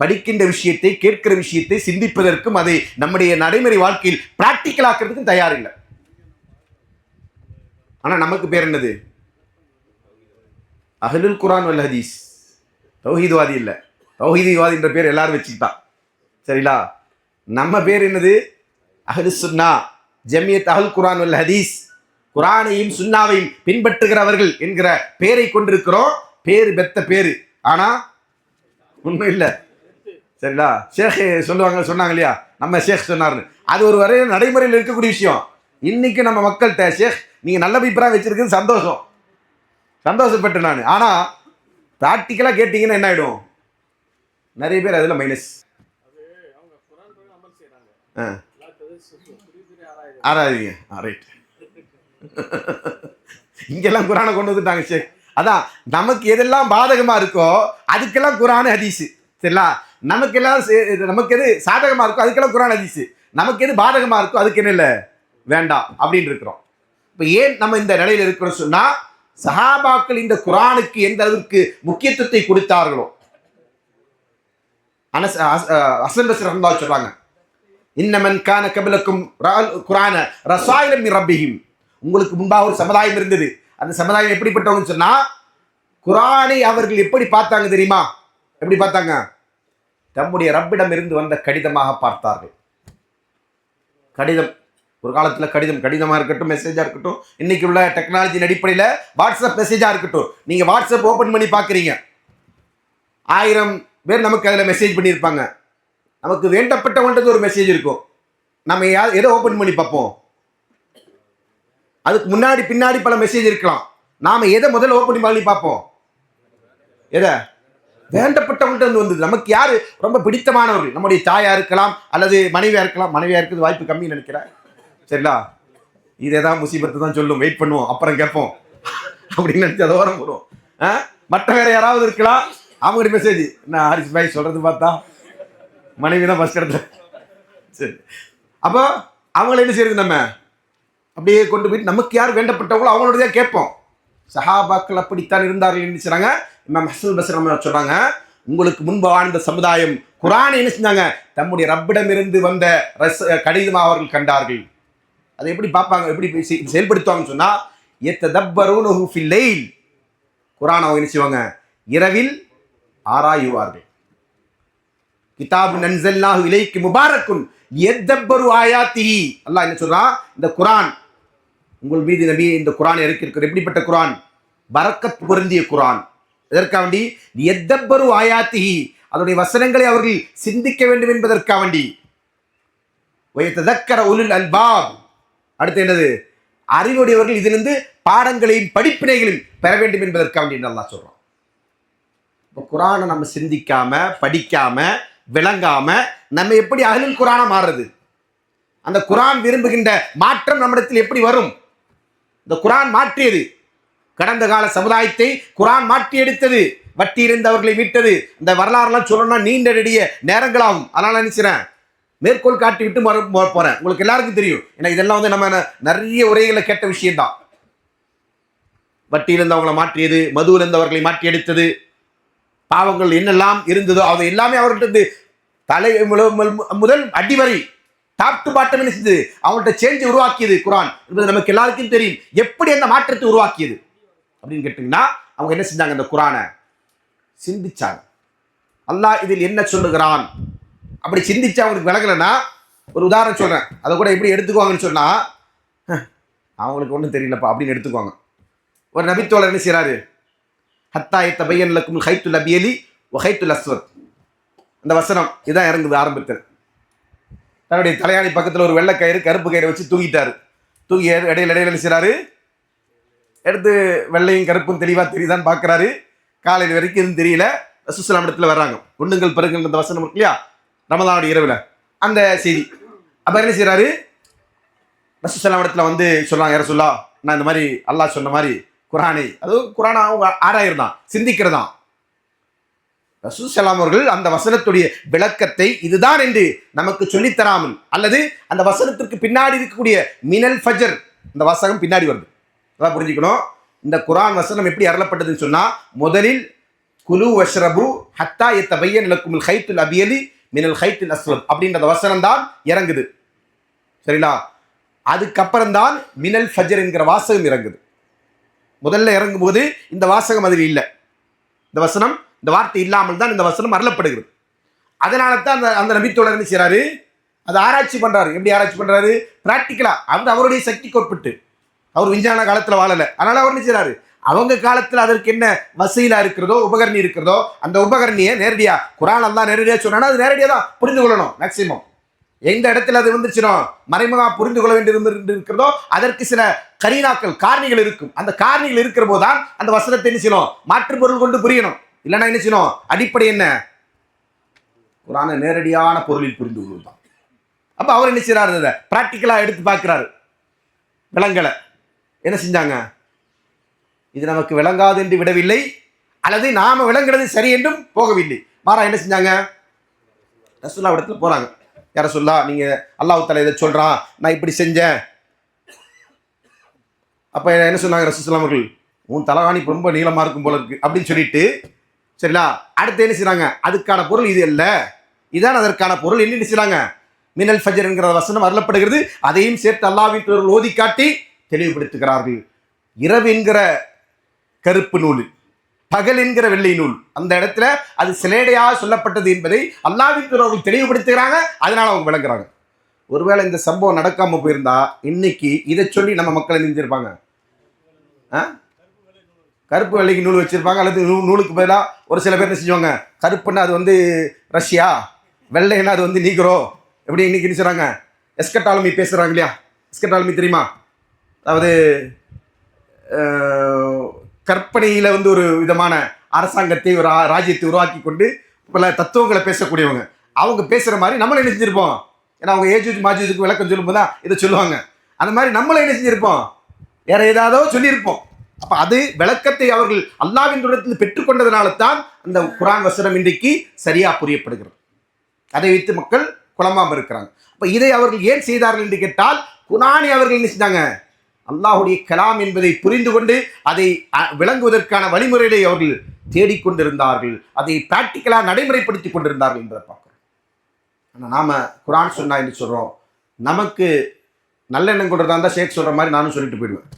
படிக்கின்ற விஷயத்தை, கேட்கிற விஷயத்தை சிந்திப்பதற்கும் அதை நம்முடைய நடைமுறை வாழ்க்கையில் பிராக்டிக்கல் ஆக்கிறதுக்கும் தயார் இல்லை. ஆனால் நமக்கு பேர் என்னது, அஹ்லுல் குர்ஆன் வல் ஹதீஸ். தௌஹீத்வாதி இல்லை, தௌஹீத்வாதி என்ற பேர் எல்லாரும் வச்சுக்கிட்டா சரிங்களா. நம்ம பேர் என்னது, அஹ்லுஸ் சுன்னா ஜமியத் அஹ்லுல் குர்ஆன் வல் ஹதீஸ். குர்ஆனையும் சுன்னாவையும் பின்பற்றுகிறவர்கள் என்கிற பேரை கொண்டிருக்கிறோம். பேரு பெத்த பேரு, ஆனா ஒன்றும் இல்லை சரிங்களா. ஷேக் சொன்னாங்க இல்லையா, நம்ம ஷேக் சொன்னார்னு, அது ஒரு வரைய நடைமுறையில் இருக்கக்கூடிய விஷயம். இன்னைக்கு நம்ம மக்கள்கிட்ட ஷேக் நீங்க நல்ல அபிப்பிராயம் வச்சிருக்கிறது சந்தோஷம், சந்தோஷப்பட்டு நான். ஆனா ப்ராக்டிக்கலா கேட்டீங்கன்னா என்ன ஆயிடும், நிறைய பேர் அதுல மைனஸ். ஆராதிங்க, ரைட். இங்கெல்லாம் குர்ஆனை கொண்டு வந்துட்டாங்க ஷேக், அதான் நமக்கு எதெல்லாம் பாதகமா இருக்கோ அதுக்கெல்லாம் குர்ஆன் ஹதீஸ். சரிங்களா? நமக்கு எது சாதகமா இருக்கோ அதுக்கெல்லாம் குர்ஆன் ஹதீஸ், நமக்கு எது பாதகமா இருக்கோ அதுக்கு என்ன இல்லை வேண்டாம் அப்படின்னு இருக்கிறோம். இப்போ ஏன் நம்ம இந்த நிலையில் இருக்கிறோம் சொன்னா, சஹாபாக்கள் இந்த குர்ஆனுக்கு எந்த அளவுக்கு முக்கியத்துவத்தை கொடுத்தார்களோ. ஹஸன் பஸ்ரி ரஹ்மத்துல்லாஹி சொல்றாங்க, இன்னமன் கான கபலக்கும் குர்ஆன ரஸாயிலன் மின் ரப்பிஹிம். உங்களுக்கு முன்பாக ஒரு சமுதாயம் இருந்தது. அந்த சமுதாயம் எப்படிப்பட்டவங்கன்னு சொன்னா, குர்ஆனை அவர்கள் எப்படி பார்த்தாங்க தெரியுமா? எப்படி பார்த்தாங்க? தம்முடைய ரப்பிடம் இருந்து வந்த கடிதமாக பார்த்தார்கள். கடிதம், ஒரு காலத்தில் கடிதமாக இருக்கட்டும், மெசேஜாக இருக்கட்டும், இன்னைக்கு உள்ள டெக்னாலஜியின் அடிப்படையில் வாட்ஸ்அப் மெசேஜாக இருக்கட்டும், நீங்கள் வாட்ஸ்அப் ஓப்பன் பண்ணி பார்க்குறீங்க, 1000 பேர் நமக்கு அதில் மெசேஜ் பண்ணியிருப்பாங்க. நமக்கு வேண்டப்பட்டவன்றது ஒரு மெசேஜ் இருக்கும். நம்ம எதை ஓப்பன் பண்ணி பார்ப்போம்? அதுக்கு முன்னாடி பின்னாடி பல மெசேஜ் இருக்கலாம். நாம் எதை முதல்ல ஓப்பன் பண்ணி பார்ப்போம்? எதை? வேண்டப்பட்டவங்கள்ட்ட வந்தது. நமக்கு யார் ரொம்ப பிடித்தமானவர்கள்? நம்முடைய தாயாக இருக்கலாம், அல்லது மனைவியாக இருக்கலாம். மனைவியாக இருக்கிறது வாய்ப்பு கம்மின்னு நினைக்கிறேன். சரிங்களா? இதே தான் முசீபத்து தான் சொல்லும், வெயிட் பண்ணுவோம், அப்புறம் கேட்போம் அப்படின்னு நினச்சி அதை ஓரம் போடுவோம். மற்ற வேற யாராவது இருக்கலாம், அவங்களுடைய மெசேஜ் நான் ஹாரிஸ் பாய் சொல்கிறது பார்த்தா மனைவி தான் ஃபஸ்ட் இடத்துல. சரி, அப்போ அவங்கள என்ன செய்யறது? நம்ம அப்படியே கொண்டு போயிட்டு நமக்கு யார் வேண்டப்பட்டவங்களோ அவங்களோடதான் கேட்போம். சஹாபாக்கள் அப்படித்தான் இருந்தார்கள் என்று சொன்னாங்க. இமாம் ஹஸன் பஸ்ரி ரஹ்மத்துல்லாஹி சொல்றாங்க, உங்களுக்கு முன்பு வாழ்ந்த சமுதாயம் குர்ஆனை என்ன செஞ்சாங்க? தம்முடைய ரப்பிடமிருந்து வந்த கடிதமாக அவர்கள் கண்டார்கள். அதை எப்படி பார்ப்பாங்க, எப்படி செயல்படுத்துவாங்கன்னு சொன்னா, யத்ததப்பரூனஹு ஃபில் லைல், குர்ஆனை அவங்க என்ன செய்வாங்க? இரவில் ஆராயுவார்கள். கிதாபுன் அன்ஸல்னாஹு இலைக்கு முபாரக்குன் யத்தப்பரு ஆயாத்திஹி. அல்லாஹ் என்ன சொல்றான்? இந்த குர்ஆன் உங்கள் மீது நபி, இந்த குர்ஆனை இறக்கியிருக்கிற எப்படிப்பட்ட குர்ஆன்? பரக்கத் பொருந்திய குர்ஆன். எதற்காக வேண்டி? யத்தப்பரு ஆயாத்திஹி, அதனுடைய வசனங்களை அவர்கள் சிந்திக்க வேண்டும் என்பதற்காக வேண்டி. வயததக்கர உலுல் அல்பாப், அடுத்து என்னது? அறிவுடையவர்கள் இதிலிருந்து பாடங்களையும் படிப்பினைகளையும் பெற வேண்டும் என்பதற்காக வேண்டி அல்லாஹ் சொல்றான். இப்போ குர்ஆனை நம்ம சிந்திக்காம, படிக்காம, விளங்காம நம்ம எப்படி அஹ்லுல் குர்ஆனா மாறுறது? அந்த குர்ஆன் விரும்புகின்ற மாற்றம் நம்மிடத்தில் எப்படி வரும்? இந்த குர்ஆன் மாற்றியது கடந்த கால சமுதாயத்தை, குர்ஆன் மாற்றி எடுத்தது, வட்டி இருந்தவர்களை மீட்டது. இந்த வரலாறுலாம் சொல்லணும்னா நீண்ட நெடிய நேரங்களாகும். அதனால நினைக்கிறேன் மேற்கோள் காட்டி விட்டு போறேன். உங்களுக்கு எல்லாருக்கும் தெரியும், ஏன்னா இதெல்லாம் வந்து நம்ம நிறைய உரைகளை கேட்ட விஷயம்தான். வட்டியில் இருந்தவங்களை மாற்றியது, மதுவில் இருந்தவர்களை மாற்றி எடுத்தது, பாவங்கள் என்னெல்லாம் இருந்ததோ அதை எல்லாமே அவர்கிட்ட தலை முதல் அடிவரை டாப் டு பாட்டம் என்ன செஞ்சது? அவங்கள்ட்ட சேஞ்ச் உருவாக்கியது குர்ஆன் என்பது நமக்கு எல்லாருக்கும் தெரியும். எப்படி அந்த மாற்றத்தை உருவாக்கியது அப்படின்னு கேட்டீங்கன்னா, அவங்க என்ன செஞ்சாங்க? அந்த குர்ஆனை சிந்திச்சாங்க. அல்லாஹ் இதில் என்ன சொல்லுகிறான் அப்படி சிந்திச்சு அவங்களுக்கு விளங்கலைன்னா, ஒரு உதாரணம் சொல்றேன், அதை கூட எப்படி எடுத்துக்குவாங்கன்னு சொன்னா, அவங்களுக்கு ஒன்றும் தெரியலப்பா அப்படின்னு எடுத்துக்குவாங்க. ஒரு நபித்தோழர் என்ன செய்யறாரு? ஹத்தா யத்தபையன லக்குமுல் ஹைத்துல் அபியலி வ ஹைத்துல் அஸ்வத். அந்த வசனம் இதான் இறங்குது ஆரம்பத்தில். தன்னுடைய தலையாணி பக்கத்தில் ஒரு வெள்ளை கயிறு, கருப்பு கயிறை வச்சு தூங்கிட்டாரு. தூங்கி இடையில என்ன செய்யறாரு? எடுத்து வெள்ளையும் கருப்பும் தெளிவாக தெரியுதான்னு பார்க்குறாரு. காலையில் வரைக்கும் எதுவும் தெரியல. ரசூலுல்லாஹி ஸல்லல்லாஹு அலைஹி வஸல்லம் வர்றாங்க. உண்ணுங்கள் பருங்கள் அந்த வசனம் இருக்கு இல்லையா, ரமலானுடைய இரவில் அந்த செய்தி. அப்போ என்ன செய்யறாரு? ரசூலுல்லாஹி ஸல்லல்லாஹு அலைஹி வஸல்லம் வந்து சொல்றாங்க, யா ரசூலல்லாஹ், நான் இந்த மாதிரி அல்லாஹ் சொன்ன மாதிரி குர்ஆனை, அதுவும் குர்ஆனை அவங்க ஆராயிறதான், சிந்திக்கிறதான். ரசூல் ஸல்லல்லாஹு அவர்கள் அந்த வசனத்துடைய விளக்கத்தை இதுதான் என்று நமக்கு சொல்லித்தராமல், அல்லது அந்த வசனத்திற்கு பின்னாடி இருக்கக்கூடிய மினல் ஃபஜர், இந்த வசனம் பின்னாடி வருது, அதான் புரிஞ்சுக்கணும். இந்த குர்ஆன் வசனம் எப்படி அருளப்பட்டதுன்னு சொன்னா, முதலில் குலு வஷ்ரபு ஹத்தா யத்தபையன லக்குமுல் ஹைத்துல் அபியலி மினல் ஹைத்துல் அஸ்வத் அப்படின்ற வசனம் தான் இறங்குது. சரிங்களா? அதுக்கப்புறம் தான் மினல் ஃபஜர் என்கிற வாசகம் இறங்குது. முதல்ல இறங்கும் போது இந்த வாசகம் அதில் இல்லை, இந்த வசனம், இந்த வார்த்தை இல்லாமல் தான் இந்த வசனம் அருளப்படுகிறது. அதனால தான் அந்த நபித்தோழர் என்ன செய்யறாரு? அதை ஆராய்ச்சி பண்றாரு. எப்படி ஆராய்ச்சி பண்றாரு? பிராக்டிக்கலா. அவருடைய சக்திக்கு உட்பட்டு, அவர் விஞ்ஞான காலத்தில் வாழலை. அதனால அவர் என்ன செய்யறாரு? அவங்க காலத்தில் அதற்கு என்ன வசீலா இருக்கிறதோ, உபகரணி இருக்கிறதோ, அந்த உபகரணியை நேரடியா குர்ஆன் அல்லாஹ் நேரடியாக சொன்னா அது நேரடியாக தான் புரிந்து கொள்ளணும். மேக்சிமம் எந்த இடத்துல அது வந்துச்சுனோ மறைமுகமா புரிந்து கொள்ள வேண்டியது இருக்கிறதோ அதற்கு சில கரீனாக்கள், காரணிகள் இருக்கும். அந்த காரணிகள் இருக்கிற போதுதான் அந்த வசனத்தை என்ன செய்யணும்? மாற்று பொருள் கொண்டு புரியணும். இல்லைன்னா என்ன செய்யணும்? அடிப்படை என்ன? குர்ஆனை நேரடியான பொருளில் புரிந்து கொள்வதுதான். அப்போ அவர் என்ன செய்யறாரு? அதை பிராக்டிக்கலா எடுத்து பார்க்கிறாரு. விலங்கலை என்ன செஞ்சாங்க? இது நமக்கு விளங்காது என்று விடவில்லை, அல்லது நாம விளங்குறது சரி என்றும் போகவில்லை. மாறா என்ன செஞ்சாங்க, ரசூலுல்லாஹ் இடத்துல போறாங்க. யார சொல்லா, நீங்க அல்லாஹ் தஆலா இதை சொல்றான், நான் இப்படி செஞ்சேன். அப்ப என்ன சொன்னாங்க ரசூலுல்லாஹ் அவர்கள், உன் தலகாணி ரொம்ப நீளமா இருக்கும் போல இருக்கு அப்படின்னு சொல்லிட்டு, சரிங்களா, அடுத்து என்ன செய்றாங்க, அதுக்கான பொருள் இது அல்ல, இதான் அதற்கான பொருள் என்ன செய்றாங்க, மினல் ஃபஜர் என்கிற வசனம் அருளப்படுகிறது. அதையும் சேர்த்து அல்லாஹ்வின் தூதர் ஓதி காட்டி தெளிவுபடுத்துகிறார்கள். இரவு என்கிற கருப்பு நூல், பகல் என்கிற வெள்ளை நூல், அந்த இடத்துல அது சிலேடையாக சொல்லப்பட்டது என்பதை அல்லாஹ்வின் தூதர் அவர்கள் தெளிவுபடுத்துகிறாங்க. அதனால அவங்க விளங்குறாங்க. ஒருவேளை இந்த சம்பவம் நடக்காம போயிருந்தா இன்னைக்கு இதை சொல்லி நம்ம மக்களை நினைஞ்சிருப்பாங்க. கருப்பு வெள்ளைக்கு நூல் வச்சிருப்பாங்க, அல்லது நூலுக்கு பதிலாக ஒரு சில பேர் என்ன செஞ்சுவாங்க, கருப்புன்னா அது வந்து ரஷ்யா, வெள்ளைன்னா அது வந்து நீக்ரோ, எப்படி இன்னைக்கு என்ன சொல்றாங்க, எஸ்கட்டாலமி பேசுறாங்க இல்லையா? எஸ்கட்டாலமி தெரியுமா? அதாவது கற்பனையில் வந்து ஒரு விதமான அரசாங்கத்தை, ஒரு ராஜ்யத்தை உருவாக்கி கொண்டு பல தத்துவங்களை பேசக்கூடியவங்க. அவங்க பேசுகிற மாதிரி நம்மளை என்ன செஞ்சிருப்போம், ஏன்னா அவங்க ஏஜூஜ் மாஜூஜுக்கு விளக்கம் சொல்லும்போது தான் இதை சொல்லுவாங்க. அந்த மாதிரி நம்மளை என்ன செஞ்சிருப்போம், வேற ஏதாவதோ சொல்லியிருப்போம். அப்போ அது விளக்கத்தை அவர்கள் அல்லாஹ்வின் தூதரிடத்தில் பெற்றுக்கொண்டதுனால தான் அந்த குர்ஆன் வசனம் இன்றைக்கு சரியாக புரியப்படுகிறது. அதை வைத்து மக்கள் குழம்பாமல் இருக்கிறாங்க. அப்போ இதை அவர்கள் ஏன் செய்தார்கள் என்று கேட்டால், குர்ஆனை அவர்கள் என்ன செஞ்சாங்க, அல்லாஹுடைய கலாம் என்பதை புரிந்து கொண்டு அதை விளங்குவதற்கான வழிமுறைகளை அவர்கள் தேடிக்கொண்டிருந்தார்கள், அதை பிராக்டிக்கலாக நடைமுறைப்படுத்தி கொண்டிருந்தார்கள் என்பதை பார்க்குறோம். ஆனால் நாம் குர்ஆன் சொன்னா என்று சொல்கிறோம், நமக்கு நல்லெண்ணம் கொண்டதா இருந்தால் ஷேக் சொல்கிற மாதிரி நானும் சொல்லிட்டு போயிடுவேன்.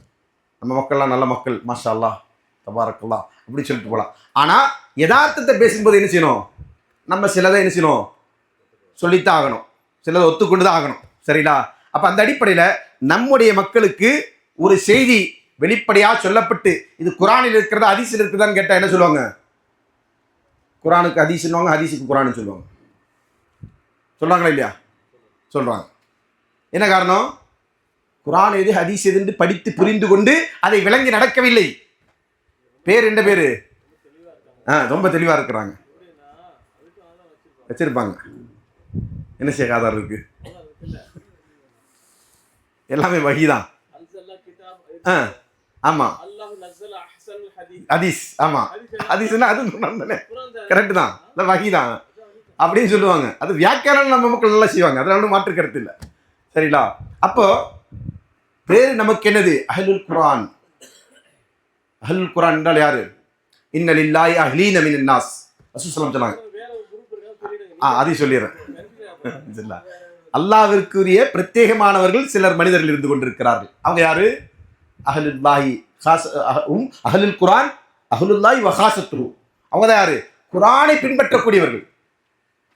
நம்ம மக்கள்லாம் நல்ல மக்கள், மாஷா அல்லாஹ் தபாரக்கல்லாஹ் அப்படி சொல்லிட்டு போகலாம். ஆனால் யதார்த்தத்தை பேசும்போது என்ன செய்யணும், நம்ம சிலதை என்ன செய்யணும், சொல்லித்தான் ஆகணும், சிலதை ஒத்துக்கொண்டு தான் ஆகணும். சரிங்களா? அப்போ அந்த அடிப்படையில் நம்முடைய மக்களுக்கு ஒரு செய்தி வெளிப்படையாக சொல்லப்பட்டு இது குர்ஆனில் இருக்கிறதா ஹதீஸில் இருக்குதான்னு கேட்டால் என்ன சொல்லுவாங்க, குர்ஆனுக்கு ஹதீஸ் சொல்லுவாங்க, ஹதீஸுக்கு குர்ஆன் சொல்லுவாங்க. சொல்கிறாங்களா இல்லையா? சொல்கிறாங்க. என்ன காரணம், குர்ஆன் எது ஹதீஸ் எது என்று படித்து புரிந்து கொண்டு அதை விளங்கி நடக்கவில்லை. பேர் என்ன பேரு, ரொம்ப தெளிவாக இருக்கிறாங்க, வச்சிருப்பாங்க. என்ன செய்ய ஆதாரம் இருக்கு, எல்லாமே வஹீதான். ஆமா ஹதீஸ், ஆமா ஹதீஸ்னா அது கரெக்ட் தான், வஹீதான் அப்படின்னு சொல்லுவாங்க. அது வியாக்கியானம் நம்ம மக்கள் நல்லா செய்வாங்க, அதில் ஒன்றும் மாற்று கருத்து இல்லை. சரிங்களா? அப்போ பேர் நமக்கு என்னது, அஹ்லுல் குர்ஆன். அஹ்லுல் குர்ஆன் என்றால் யாரு, இன்ன லில்லாஹி அஹ்லீன மினன் நாஸ் ரசூல் ஸல்லல்லாஹு அலைஹி வஸல்லம் சொன்னாங்க. அதை சொல்லிடுறேன். அல்லாஹ்விற்குரிய பிரத்யேகமானவர்கள் சிலர் மனிதர்கள் இருந்து கொண்டிருக்கிறார்கள். அவங்க யாரு, அஹ்லுல்லாஹி அஹ்லுல் குர்ஆன் அஹ்லுல்லாஹி வ ஹாஸத்துஹு. அவங்க தான் யாரு, குர்ஆனை பின்பற்றக்கூடியவர்கள்.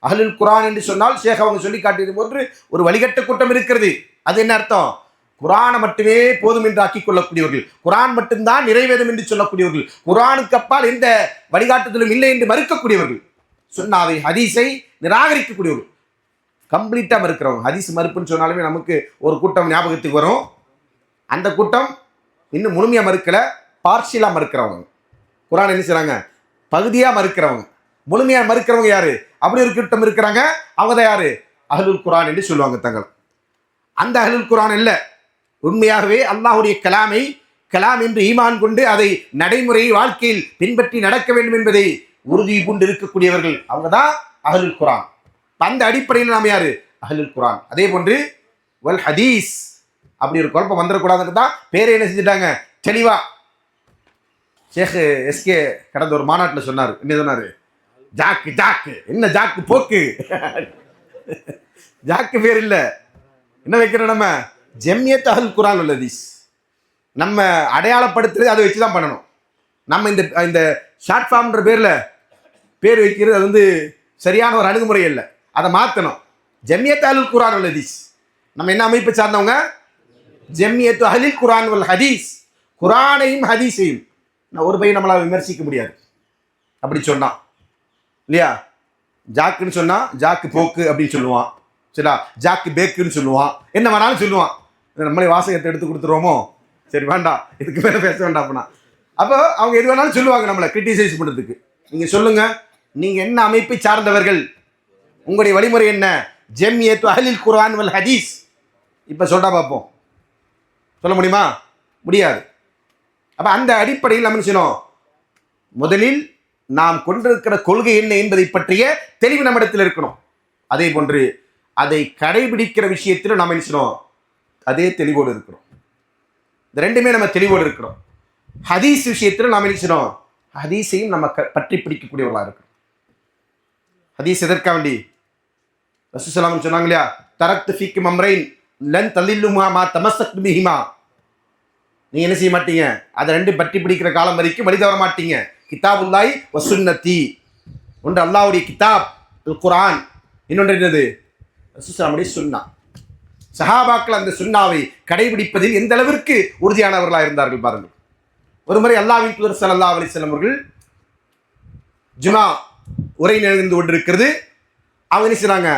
அஹ்லுல் குர்ஆன் என்று சொன்னால் ஷேக் அவங்க சொல்லி காட்டியது போன்று ஒரு வழிகட்ட கூட்டம் இருக்கிறது. அது என்ன அர்த்தம், குர்ஆனை மட்டுமே போதும் என்று ஆக்கிக் கொள்ளக்கூடியவர்கள், குர்ஆன் மட்டும்தான் நிறைவேதம் என்று சொல்லக்கூடியவர்கள், குர்ஆனுக்கு அப்பால் எந்த வழிகாட்டுதலும் இல்லை என்று மறுக்கக்கூடியவர்கள், சுன்னாவை ஹதீஸை நிராகரிக்கக்கூடியவர்கள், கம்ப்ளீட்டாக மறுக்கிறவங்க. ஹதீஸ் மறுப்புன்னு சொன்னாலுமே நமக்கு ஒரு கூட்டம் ஞாபகத்துக்கு வரும். அந்த கூட்டம் இன்னும் முழுமையாக மறுக்கலை, பார்ஷியலாக மறுக்கிறவங்க. குர்ஆன் என்ன செய்கிறாங்க, பகுதியாக மறுக்கிறவங்க. முழுமையாக மறுக்கிறவங்க யாரு, அப்படி ஒரு கூட்டம் இருக்கிறாங்க. அவங்க தான் யாரு, அஹ்லுல் குர்ஆன் என்று சொல்லுவாங்க தங்கள். அந்த அஹ்லுல் குர்ஆன் இல்லை, உண்மையாகவே அல்லாஹ்வுடைய கலாமை கலாம் என்று ஈமான் கொண்டு அதை நடைமுறை வாழ்க்கையில் பின்பற்றி நடக்க வேண்டும் என்பதை உறுதி கொண்டு இருக்கக்கூடியவர்கள், அவங்க தான் அஹ்லுல் குர்ஆன். அந்த அடிப்படையில் நாம் யாரு, அஹ்லுல் குர்ஆன். அதே போன்று வல் ஹதீஸ், அப்படி ஒரு குழப்பம் வந்துடக்கூடாதுன்னு தான் பேரை என்ன செஞ்சுட்டாங்க தெளிவா. ஷேக் எஸ்கே கடந்த ஒரு மாநாட்டில் சொன்னார். என்ன சொன்னார், ஜாக்கு ஜாக்கு, என்ன ஜாக்கு போக்கு, ஜாக்கு பேர் இல்லை, என்ன வைக்கிறோம் நம்ம, ஜம்மியத் அஹ்லுல் குர்ஆன் வல் ஹதீஸ். நம்ம அடையாளப்படுத்துறது அதை வச்சு தான் பண்ணணும். நம்ம இந்த ஷார்ட் ஃபார்ம்ன்ற பேரில் பேர் வைக்கிறது அது வந்து சரியான ஒரு அணுகுமுறை இல்லை, அதை மாற்றணும். ஜம்மியத் அஹ்லுல் குர்ஆன் வல் ஹதீஸ். நம்ம என்ன அமைப்பை சார்ந்தவங்க, ஜம்மியத் அஹ்லுல் குர்ஆன் வல் ஹதீஸ். குர்ஆனையும் ஹதீஸையும் ஒரு பையன் நம்மளால் விமர்சிக்க முடியாது அப்படி சொன்னான் இல்லையா. ஜாக்குன்னு சொன்னா ஜாக்கு போக்கு அப்படின்னு சொல்லுவான், சரிடா, ஜாக்கு பேக்குன்னு சொல்லுவான், என்ன வேணாலும் சொல்லுவான். நம்மளே வாசகத்தை எடுத்து கொடுத்துருவோமோ, சரி வேண்டாம், இதுக்கு மேலே பேச வேண்டாம். அப்படின்னா அப்போ அவங்க எது வேணாலும் சொல்லுவாங்க நம்மளை கிரிட்டிசைஸ் பண்ணுறதுக்கு. நீங்கள் சொல்லுங்க, நீங்கள் என்ன அமைப்பை சார்ந்தவர்கள், உங்களுடைய வழிமுறை என்ன, ஜம்மியத் அஹ்லுல் குர்ஆன் வல் ஹதீஸ். இப்போ சொல்லிட்டா பார்ப்போம், சொல்ல முடியுமா, முடியாது. அப்ப அந்த அடிப்படையில் நம்ம என்ன செய்யணும், முதலில் நாம் கொண்டிருக்கிற கொள்கை என்ன என்பதை பற்றிய தெளிவு நம்மிடத்தில் இருக்கணும். அதே போன்று அதை கடைபிடிக்கிற விஷயத்தில் நாம் என்ன செய்யணும், அதே தெளிவோடு இருக்கணும். இந்த ரெண்டுமே நம்ம தெளிவோடு இருக்கணும். ஹதீஸ் விஷயத்தில் நாம் என்ன செய்யணும், ஹதீஸையும் நம்ம பற்றி பிடிக்கக்கூடியவர்களாக இருக்கணும். ஹதீஸ் எதற்காக வேண்டி ரசூலுல்லாஹி ஸல்லல்லாஹு அலைஹி வஸல்லம் சொன்னாங்க இல்லையா, தரக்து ஃபீக்கும் அம்ரைன் லன் தலில்லுமா மா தமஸ்ஸக்து பிஹிமா. நீங்க என்ன செய்ய மாட்டீங்க, அதை ரெண்டு பற்றி பிடிக்கிற காலம் வரைக்கும் வழி தவற மாட்டீங்க. கிதாபுல்லாஹி வ சுன்னதி, ஒன்று அல்லாஹ்வுடைய கிதாப் அல் குர்ஆன், இன்னொன்று என்னது ரசூலுல்லாஹி சுன்னா. சஹாபாக்கள் அந்த சுன்னாவை கடைபிடிப்பதில் எந்த அளவிற்கு உறுதியானவர்களாக இருந்தார்கள் பாருங்கள். ஒரு முறை அல்லாஹ்வின் தூதர் ஸல்லல்லாஹு அலைஹி வஸல்லம் அவர்கள் ஜுமா உரை நிகழ்ந்து கொண்டிருக்கிறது. அவங்க என்ன செய்றாங்க,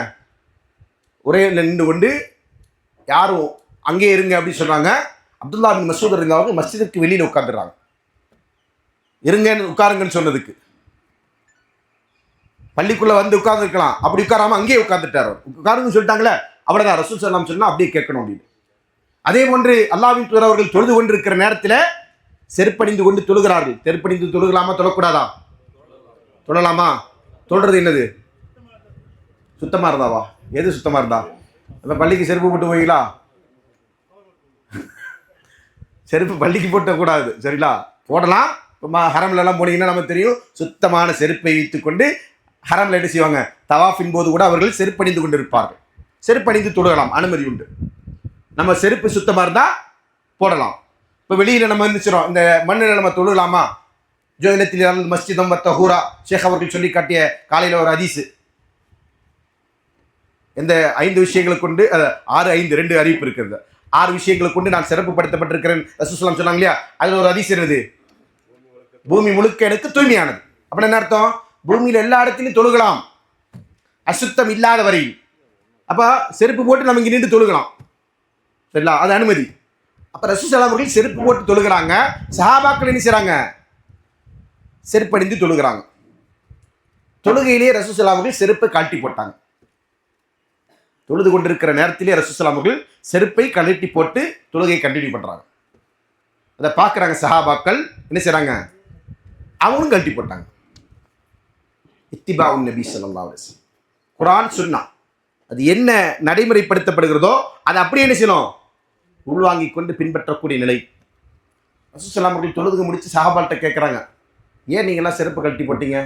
உரையில் நின்று கொண்டு யாரும் அங்கே இருங்க அப்படின்னு சொல்றாங்க. அப்துல்லா பின் மஸ்ஊத் ரலியல்லாஹு அன்ஹு மஸ்ஜிதுக்கு வெளியில் உட்கார்ந்துறாங்க. இருங்கன்னு உட்காருங்கன்னு சொன்னதுக்கு பள்ளிக்குள்ள வந்து உட்கார்ந்து இருக்கலாம், அப்படி உட்காராம அங்கேயே உட்கார்ந்துட்டார். உட்காருன்னு சொல்லிட்டாங்களே, அவ்வளவுதான். ரசூல் ஸல்லல்லாஹு அலைஹி வஸல்லம் சொன்னா அப்படியே கேட்கணும் அப்படின்னு. அதே போன்று அல்லாஹ்வின் தூதர் அவர்கள் தொழுது கொண்டிருக்கிற நேரத்தில் செருப்பணிந்து கொண்டு தொழுகிறார்கள். செருப்பணிந்து தொழுகலாமா தொழக்கூடாதா? தொழலாமா? தொழுறது என்னது, சுத்தமா இருந்தாவா? எது சுத்தமா இருந்தா? அந்த பள்ளிக்கு செருப்பு போட்டு போவீங்களா? செருப்பு பள்ளிக்கு போட்டக்கூடாது, சரிங்களா? போடலாம். இப்போ ஹரம்ல எல்லாம் போனீங்கன்னா நமக்கு தெரியும், சுத்தமான செருப்பை வைத்துக்கொண்டு ஹரம்ல என்ன செய்வாங்க, தவாஃபின் போது கூட அவர்கள் செருப்பணிந்து கொண்டு இருப்பார்கள். செருப்பணிந்து தொழுகலாம், அனுமதி உண்டு. நம்ம செருப்பு சுத்தமாக இருந்தால் போடலாம். இப்போ வெளியில் நம்ம இருந்துச்சிடும், இந்த மண்ணில் நம்ம தொழுகலாமா? ஜோயிலத்தில் மஸ்ஜிதம் வத்தஹூரா ஷேக் அவர்கள் சொல்லி காட்டிய காலையில் ஒரு ஹதீஸ். இந்த 5 விஷயங்களை கொண்டு 6-5 அறிவிப்பு இருக்கிறது. 6 விஷயங்களை கொண்டு நான் சிறப்புப்படுத்தப்பட்டிருக்கிறேன் ரசூலுல்லாஹி ஸல்லல்லாஹு அலைஹி வஸல்லம் சொன்னாங்க இல்லையா? அதில் ஒரு ஹதீஸ் என்னது, பூமி முழுக்க எனக்கு தூய்மையானது. அப்படின்னு என்ன அர்த்தம்? பூமியில் எல்லா இடத்துலையும் தொழுகலாம், அசுத்தம் இல்லாத வரையில். அப்போ செருப்பு போட்டு நம்ம இங்கே நின்று தொழுகலாம், சரிங்களா? அது அனுமதி. அப்போ ரசூலுல்லாஹி ஸல்லல்லாஹு அலைஹி வஸல்லம் செருப்பு போட்டு தொழுகிறாங்க. சஹாபாக்கள் என்ன செய்றாங்க, செருப்பணிந்து தொழுகிறாங்க. தொழுகையிலேயே ரசூலுல்லாஹி ஸல்லல்லாஹு அலைஹி வஸல்லம் செருப்பை கழட்டி போட்டாங்க. தொழுது கொண்டிருக்கிற நேரத்திலே ரசூலுல்லாஹி ஸல்லல்லாஹு அலைஹி வஸல்லம் செருப்பை கழட்டி போட்டு தொழுகையை கண்டினியூ பண்றாங்க. அதை பார்க்குறாங்க சஹாபாக்கள், என்ன செய்றாங்க, அவங்களும் கழட்டி போட்டாங்க. இத்திபாஉன் நபி ஸல்லல்லாஹு அலைஹி வஸல்லம், குர்ஆன் சுன்னா அது என்ன நடைமுறைப்படுத்தப்படுகிறதோ அதை அப்படியே என்ன செய்யணும், உள்வாங்கி கொண்டு பின்பற்றக்கூடிய நிலை. ரசூலுல்லாஹி ஸல்லல்லாஹு அலைஹி வஸல்லம் தொழுது முடிச்சு சஹாபாக்கிட்ட கேட்குறாங்க, ஏன் நீங்கள்லாம் செருப்பு கழட்டி போட்டீங்க?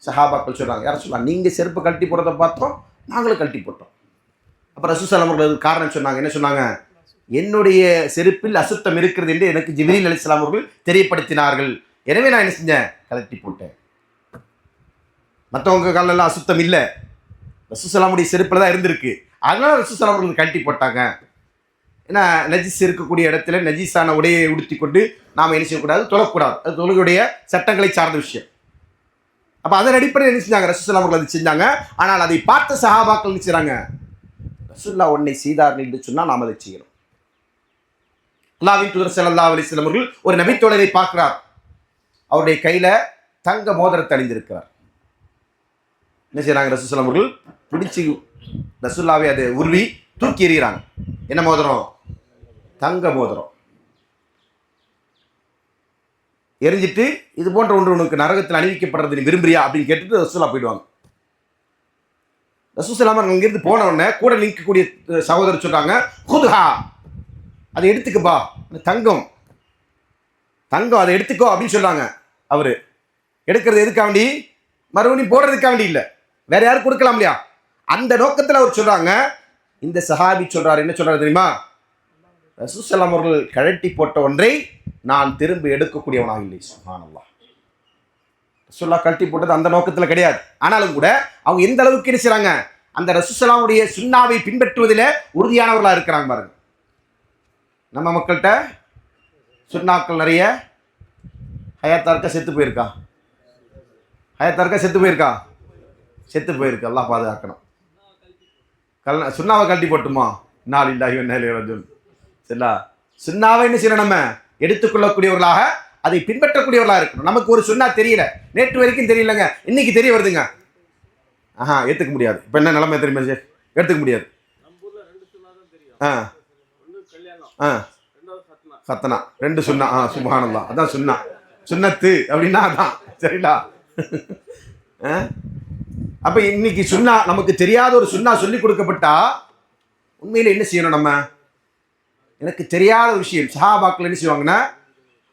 சஹாபாக்கள் சொல்கிறாங்க, யார் சொல்லலாம், நீங்கள் செருப்பு கழட்டி போடுறதை பார்த்தோம், நாங்களும் கழட்டி போட்டோம். அப்போ ரசூலுல்லாஹி ஸல்லல்லாஹு அலைஹி வஸல்லம் காரணம் சொன்னாங்க. என்ன சொன்னாங்க, என்னுடைய செருப்பில் அசுத்தம் இருக்கிறது என்று எனக்கு ஜிப்ரீல் அலைஹிஸ்ஸலாம் அவர்கள் தெரியப்படுத்தினார்கள். எனவே நான் என்ன செஞ்சேன், கழட்டி போட்டேன். மற்றவங்க காலெல்லாம் அசுத்தம் இல்லை, ரசூலுல்லாஹி ஸல்லல்லாஹு அலைஹி வஸல்லம் செருப்பில் தான் இருந்திருக்கு. அதனால ரசூலுல்லாஹி ஸல்லல்லாஹு அலைஹி வஸல்லம் கழட்டி போட்டாங்க. ஏன்னா நஜீஸ் இருக்கக்கூடிய இடத்துல நஜீஸான உடையை உடுத்தி கொண்டு நாம் என்ன செய்யக்கூடாது, தொழக்கூடாது. அது தொழுகையுடைய சட்டங்களை சார்ந்த விஷயம். அப்போ அதன் அடிப்படையில் என்ன செஞ்சாங்க, ரசூலுல்லாஹி ஸல்லல்லாஹு அலைஹி வஸல்லம் அதை செஞ்சாங்க. ஆனால் அதை பார்த்த சஹாபாக்கள் என்ன செய்றாங்க, ரசூலுல்லாஹ் ஒன்றை செய்தார்கள் என்று சொன்னால் நாம் அதை செய்யணும். அல்லாஹ்வின் தூதர் ஸல்லல்லாஹு அலைஹி வஸல்லம் அவர்கள் ஒரு நபித்தோழரை பார்க்கிறார். அவருடைய கையில தங்க மோதிரத்தை அணிந்திருக்கிறார். என்ன செய்யறாங்க, ரசூலுல்லாஹி ஸல்லல்லாஹு அலைஹி வஸல்லம் அவர்கள் பிடிச்சி ரசூலுல்லாஹ்வை அதை உருவி தூக்கி எறிகிறாங்க. என்ன மோதிரம், தங்க மோதிரம். எரிஞ்சிட்டு இது போன்ற ஒன்று உனக்கு நரகத்தில் அணிவிக்கப்படுறது நீ விரும்புறியா அப்படின்னு கேட்டுட்டு ரசூலுல்லாஹ் போயிடுவாங்க. ரசூலுல்லாஹி ஸல்லல்லாஹு அலைஹி வஸல்லம் அங்கிருந்து போன உடனே கூட நிற்கக்கூடிய சகோதரர் சொல்றாங்க, குதுஹா, அதை எடுத்துக்கப்பா, தங்கம் தங்கம் அதை எடுத்துக்கோ அப்படின்னு சொல்றாங்க. அவரு எடுக்கிறது எதுக்காக வேண்டி, மறுபடியும் போடுறதுக்காக வேண்டி இல்லை, வேற யாரும் கொடுக்கலாம் இல்லையா, அந்த நோக்கத்தில் அவர் சொல்றாங்க. இந்த சஹாபி சொல்றாரு, என்ன சொல்றாரு தெரியுமா, ரசூலுல்லாஹி ஸல்லல்லாஹு அலைஹி வஸல்லம் அவர்கள் கழட்டி போட்ட ஒன்றை நான் திரும்ப எடுக்கக்கூடியவனாக இல்லை. சுப்ஹானல்லாஹ். ரசூலுல்லாஹ் கழட்டி போட்டது அந்த நோக்கத்தில் கிடையாது. ஆனாலும் கூட அவங்க எந்த அளவுக்கு என்ன செய்றாங்க, அந்த ரசூலுல்லாஹி ஸல்லல்லாஹு அலைஹி வஸல்லம் சுன்னாவை பின்பற்றுவதில் உறுதியானவர்களாக இருக்கிறாங்க பாருங்க. நம்ம மக்கள்கிட்ட சுன்னாக்கள் நிறைய ஹயாத்தா இருக்கா, செத்து போயிருக்கா? ஹயாத்தா இருக்கா, செத்து போயிருக்கா? செத்து போயிருக்கு. அல்லாஹ் பாதுகாக்கணும். சுன்னாவை கழட்டி போட்டுமா, நாள் இல்லாஹி வ சரிங்களா? சுன்னாவை என்ன செய்யணும், நம்ம எடுத்துக்கொள்ளக்கூடியவர்களாக அதை பின்பற்றக்கூடியவர்களாக இருக்கணும். நமக்கு ஒரு சுன்னா தெரியல, நேற்று வரைக்கும் தெரியலங்க, இன்னைக்கு தெரிய வருதுங்க, ஏற்றுக்க முடியாது. இப்போ என்ன நிலைமை தெரியுமா, எடுத்துக்க முடியாது. ஃபத்னா 2 சுன்னா. சுப்ஹானல்லாஹ், அதான் சுன்னா. சுன்னத்து அப்படின்னா அதான் சரிங்களா? அப்ப இன்னைக்கு சுன்னா நமக்கு தெரியாத ஒரு சுன்னா சொல்லி கொடுக்கப்பட்டா உண்மையில என்ன செய்யணும்? நம்ம எனக்கு தெரியாத விஷயம் சஹாபாக்கள் என்ன செய்வாங்கன்னா,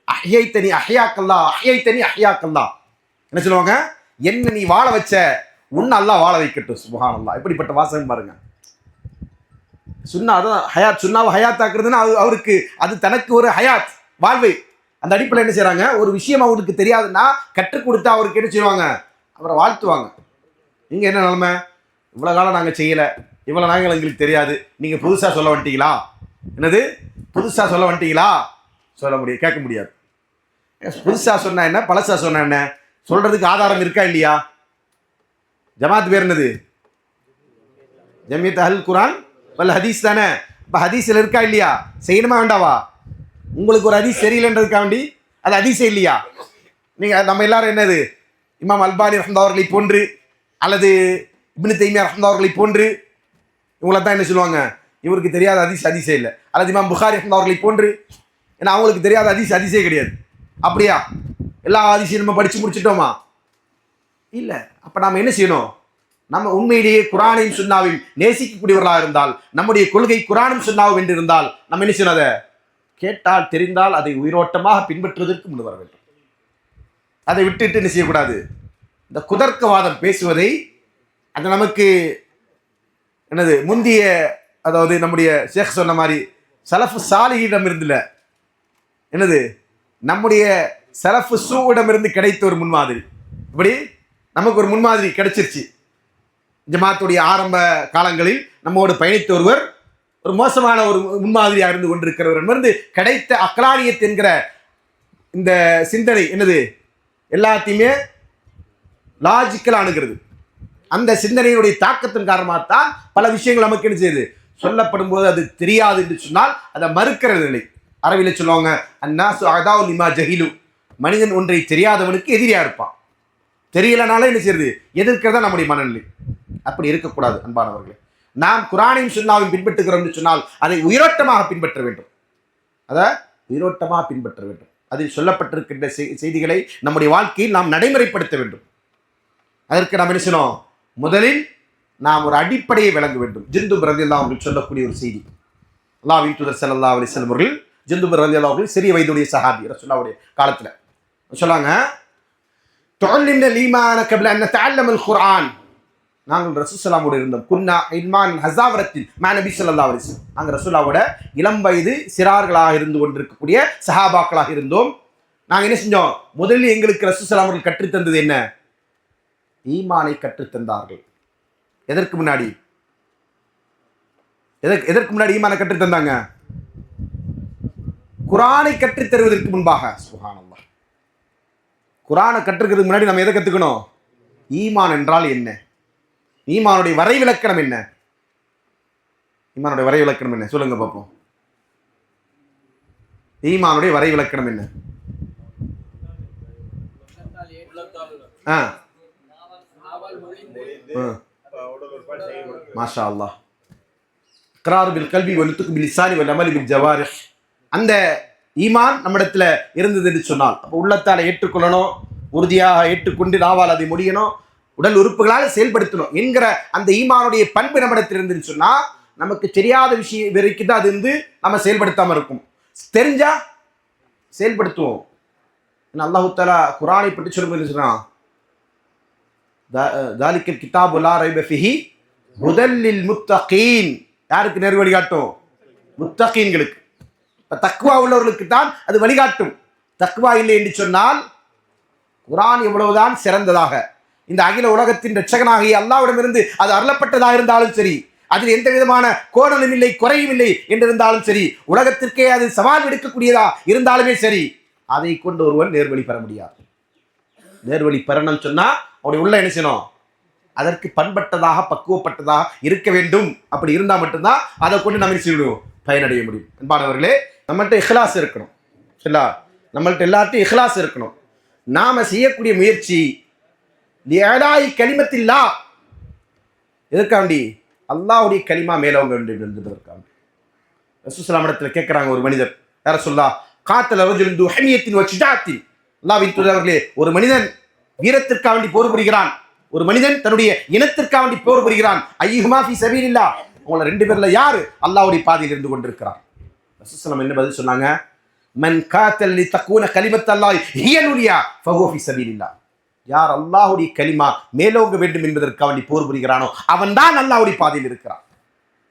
அஹ்யைத்தனி அஹ்யாக்கல்லா, அஹ்யைத்தனி அஹ்யாக்கல்லா, என்ன சொல்லுவாங்க? என்ன நீ வாழ வச்ச, உன்னை அல்லாஹ் வாழ வைக்கட்டும். சுப்ஹானல்லாஹ், எப்படிப்பட்ட வாசகம் பாருங்க. சுன்னா அதான் ஹயாத். சுன்னாவை ஹயாத் ஆக்குறதுன்னா அவருக்கு அது தனக்கு ஒரு ஹயாத், வாழ்வை. அந்த அடிப்படையில் என்ன செய்யறாங்க? ஒரு விஷயம் அவருக்கு தெரியாதுன்னா கற்றுக் கொடுத்தா அவருக்கு என்ன செய்வாங்க? அவரை வாழ்த்துவாங்க. நீங்க என்ன நிலைமை? இவ்வளவு காலம் நாங்க செய்யல, இவ்வளவு நாங்கள் எங்களுக்கு தெரியாது, நீங்க புதுசா சொல்ல வந்துட்டீங்களா? என்னது புதுசா சொல்ல வந்துட்டீங்களா? சொல்ல முடியும், கேட்க முடியாது. புதுசா சொன்னா என்ன, பழசா சொன்னா என்ன? சொல்றதுக்கு ஆதாரம் இருக்கா இல்லையா? ஜமாத் பேர் என்னது? ஜமியத் அஹ்ல் குர்ஆன் வல் ஹதீஸ் தானே. இப்போ ஹதீஸில் இருக்கா இல்லையா? செய்யணுமா வேண்டாவா? உங்களுக்கு ஒரு ஹதீஸ் தெரியலன்றதுக்காக வேண்டி அது ஹதீஸே இல்லையா? நீங்கள் நம்ம எல்லாரும் என்னது, இமாம் அல்பானி ரஹ்மத்துல்லாஹி அவர்களை போன்று அல்லது இப்னு தைமியா ரஹ்மத்துல்லாஹி அவர்களை போன்று இவங்களை தான் என்ன சொல்லுவாங்க, இவருக்கு தெரியாத ஹதீஸ் ஹதீஸே இல்லை. அல்லது இமாம் புகாரி ரஹ்மத்துல்லாஹி அவர்களை போன்று, ஏன்னா அவங்களுக்கு தெரியாத ஹதீஸ் ஹதீஸே கிடையாது. அப்படியா? எல்லா ஹதீஸையும் நம்ம படித்து முடிச்சிட்டோமா? இல்லை. அப்போ நாம் என்ன செய்யணும்? நம்ம உண்மையிலேயே குர்ஆனையும் சுன்னாவையும் நேசிக்கக்கூடியவர்களாக இருந்தால், நம்முடைய கொள்கை குர்ஆனும் சுன்னாவும் என்று இருந்தால், நம்ம என்ன செய்யணும்? அதை கேட்டால் தெரிந்தால் அதை உயிரோட்டமாக பின்பற்றுவதற்கு முன் வர வேண்டும். அதை விட்டுட்டு என்ன செய்யக்கூடாது? இந்த குதர்க்கவாதம் பேசுவதை, அது நமக்கு என்னது முந்திய, அதாவது நம்முடைய ஷேக் சொன்ன மாதிரி சலஃபு சாலிஹிடம் இருந்துல, என்னது நம்முடைய சலஃபு சூவிடம் இருந்து கிடைத்த ஒரு முன்மாதிரி. இப்படி நமக்கு ஒரு முன்மாதிரி கிடைச்சிருச்சு. ஜமாத்துடைய ஆரம்ப காலங்களில் நம்மோடு பயணித்த ஒருவர், ஒரு மோசமான ஒரு முன்மாதிரியாக இருந்து கொண்டிருக்கிறவர் கிடைத்த அக்லானியத் என்கிற இந்த சிந்தனை என்னது, எல்லாத்தையுமே லாஜிக்கலாக அணுகிறது. அந்த சிந்தனையினுடைய தாக்கத்தின் காரணமாகத்தான் பல விஷயங்கள் நமக்கு என்ன செய்யுது, சொல்லப்படும் போது அது தெரியாது என்று சொன்னால் அதை மறுக்கிற நிலை. அரபியில் சொல்லுவாங்க, அன்னாசு அதாவு லிமா ஜஹிலு, மனிதன் ஒன்றை தெரியாதவனுக்கு எதிரியா இருப்பான். தெரியலனால என்ன செய்யுது, எதிர்க்கிறதா நம்முடைய மனநிலை. அப்படி இருக்கக்கூடாது அன்பானவர்களே. நாம் குர்ஆனையும் சுன்னாவையும் பின்பற்றுகிறோம் என்று சொன்னால் அதை உயிரோட்டமாக பின்பற்ற வேண்டும். அதை உயிரோட்டமாக பின்பற்ற வேண்டும். அதில் சொல்லப்பட்டிருக்கின்ற செய்திகளை நம்முடைய வாழ்க்கையில் நாம் நடைமுறைப்படுத்த வேண்டும். அதற்கு நாம் என்ன செய்யணும்? முதலில் நாம் ஒரு அடிப்படையை விளங்க வேண்டும். ஜுந்துப் ரலியல்லாஹு அன்ஹு சொல்லக்கூடிய ஒரு செய்தி, அல்லாஹ்வின் தூதர் ஸல்லல்லாஹு அலைஹி வஸல்லம் அவர்கள், ஜுந்துப் ரலியல்லாஹு அன்ஹு சிறிய வயதுடைய சஹாபி, ரசூலுல்லாஹ்வுடைய காலத்தில் சொன்னாங்க, துஅல்லிம்னா ஈமான கப்ல அன் நதஅல்லமல் குர்ஆன். நாங்கள் ரசூலுல்லாஹ்வோடு இருந்தோம். குன்னா இல்மான் ஹஸாவரத்தில் மா நபி ஸல்லல்லாஹு அலைஹி வஸல்லம். நாங்கள் ரசூலுல்லாஹ்வோட இளம் வயது சிறார்களாக இருந்து கொண்டிருக்கக்கூடிய சஹாபாக்களாக இருந்தோம். நாங்கள் என்ன செஞ்சோம்? முதலில் எங்களுக்கு ரசூலுல்லாஹ் அவர்கள் கற்றுத்தந்தது என்ன? ஈமானை கற்றுத்தந்தார்கள். எதற்கு முன்னாடி ஈமானை கற்றுத்தந்தாங்க? குர்ஆனை கற்றுத் தருவதற்கு முன்பாக. சுப்ஹானல்லாஹ். குர்ஆனை கற்றுக்கிறதுக்கு முன்னாடி நம்ம எதை கற்றுக்கணும்? ஈமான் என்றால் என்ன? ஈமானுடைய வரைவிலக்கணம் என்ன? ஈமானுடைய வரைவிலக்கணம் என்ன சொல்லுங்க பார்ப்போம். ஈமானுடைய வரைவிலக்கணம் என்ன? மாஷா அல்லாஹ். இக்ரார் பில் கல்பி வ நுத்க் பில் லிசானி வல் அமல் பில் ஜவாரிஹ். அந்த ஈமான் நம்மிடத்தில் இருந்தது என்று சொன்னால், அப்போ உள்ளத்தால் ஏற்றுக்கொள்ளணும், உறுதியாக ஏற்றுக்கொண்டு நாவால் அதை முடியணும், உடல் உறுப்புகளால் செயல்படுத்தணும் என்கிற அந்த ஈமானுடைய பண்பு நம்மிடத்தில் இருந்துன்னு சொன்னா, நமக்கு தெரியாத விஷயம் வரைக்கும் தான் அது இருந்து நம்ம செயல்படுத்தாம இருக்கும். தெரிஞ்சா செயல்படுத்துவோம். அல்லாஹ் தஆலா குர்ஆனை பற்றி சொல்லும்போது சொன்னா, தாலிக்கல் கிதாபு லா ரைப ஃபீஹி ஹுதல் லில் முத்தகீன். யாருக்கு நேர் வழிகாட்டும்? முத்தகீன்களுக்கு. தக்வா உள்ளவர்களுக்கு தான் அது வழிகாட்டும். தக்வா இல்லை என்று சொன்னால் குர்ஆன் எவ்வளவுதான் சிறந்ததாக, இந்த அகில உலகத்தின் இரட்சகனாகிய அல்லாஹ்விடமிருந்து அது அருளப்பட்டதாக இருந்தாலும் சரி, அதில் எந்த விதமான கோணலும் இல்லை, குறையும் இல்லை என்றிருந்தாலும் சரி, உலகத்திற்கே அது சவால் விடுக்கக்கூடியதா இருந்தாலுமே சரி, அதை கொண்டு ஒருவன் நேர்வழி பெற முடியாது. நேர்வழி பெறணும்னு சொன்னா அவருடைய உள்ள என்ன செய்யணும்? அதற்கு பண்பட்டதாக பக்குவப்பட்டதாக இருக்க வேண்டும். அப்படி இருந்தால் மட்டும்தான் அதை கொண்டு நம்ம செய்யணும், பயனடைய முடியும். அன்பானவர்களே, நம்மள்கிட்ட இஹ்லாஸ் இருக்கணும். சரிங்களா? நம்மள்கிட்ட எல்லாத்தையும் இஹ்லாஸ் இருக்கணும். நாம செய்யக்கூடிய முயற்சி லிஅலாஇ கலிமத்தில்லா, எதற்காண்டி? அல்லாஹ்வுடைய கலிமா மேலோங்க வேண்டும் என்பதற்காண்டி. ரசூலுல்லாஹ் இடத்துல கேட்குறாங்க ஒரு மனிதர், யார சொல்லா காத்தல ரஜுலுன் து ஹமியத்தின் வ ஷுஜாஅத்தின். அல்லாஹ்வின் தூதரே, ஒரு மனிதன் வீரத்திற்காக வேண்டி போர் புரிகிறான், ஒரு மனிதன் தன்னுடைய இனத்திற்காக வேண்டி போர் புரிகிறான். ஐயுஹுமா ஃபீ சபீலில்லாஹ், உங்களை ரெண்டு பேர்ல யாரு அல்லாஹ்வுடைய பாதையில் இருந்து கொண்டிருக்கிறார்? ரசூலுல்லாஹ் என்ன பதில் சொன்னாங்க? மன் காத்தல் லி தகூன கலிமத்துல்லாஹி ஹியல் உலியா ஃபஹுவ ஃபீ சபீலில்லாஹ். யார் அல்லாஹ்வுடைய கலிமா மேலோங்க வேண்டும் என்பதற்காக வேண்டி போர் புரிகிறானோ அவன் தான் அல்லாஹ்வுடைய பாதையில் இருக்கிறான்.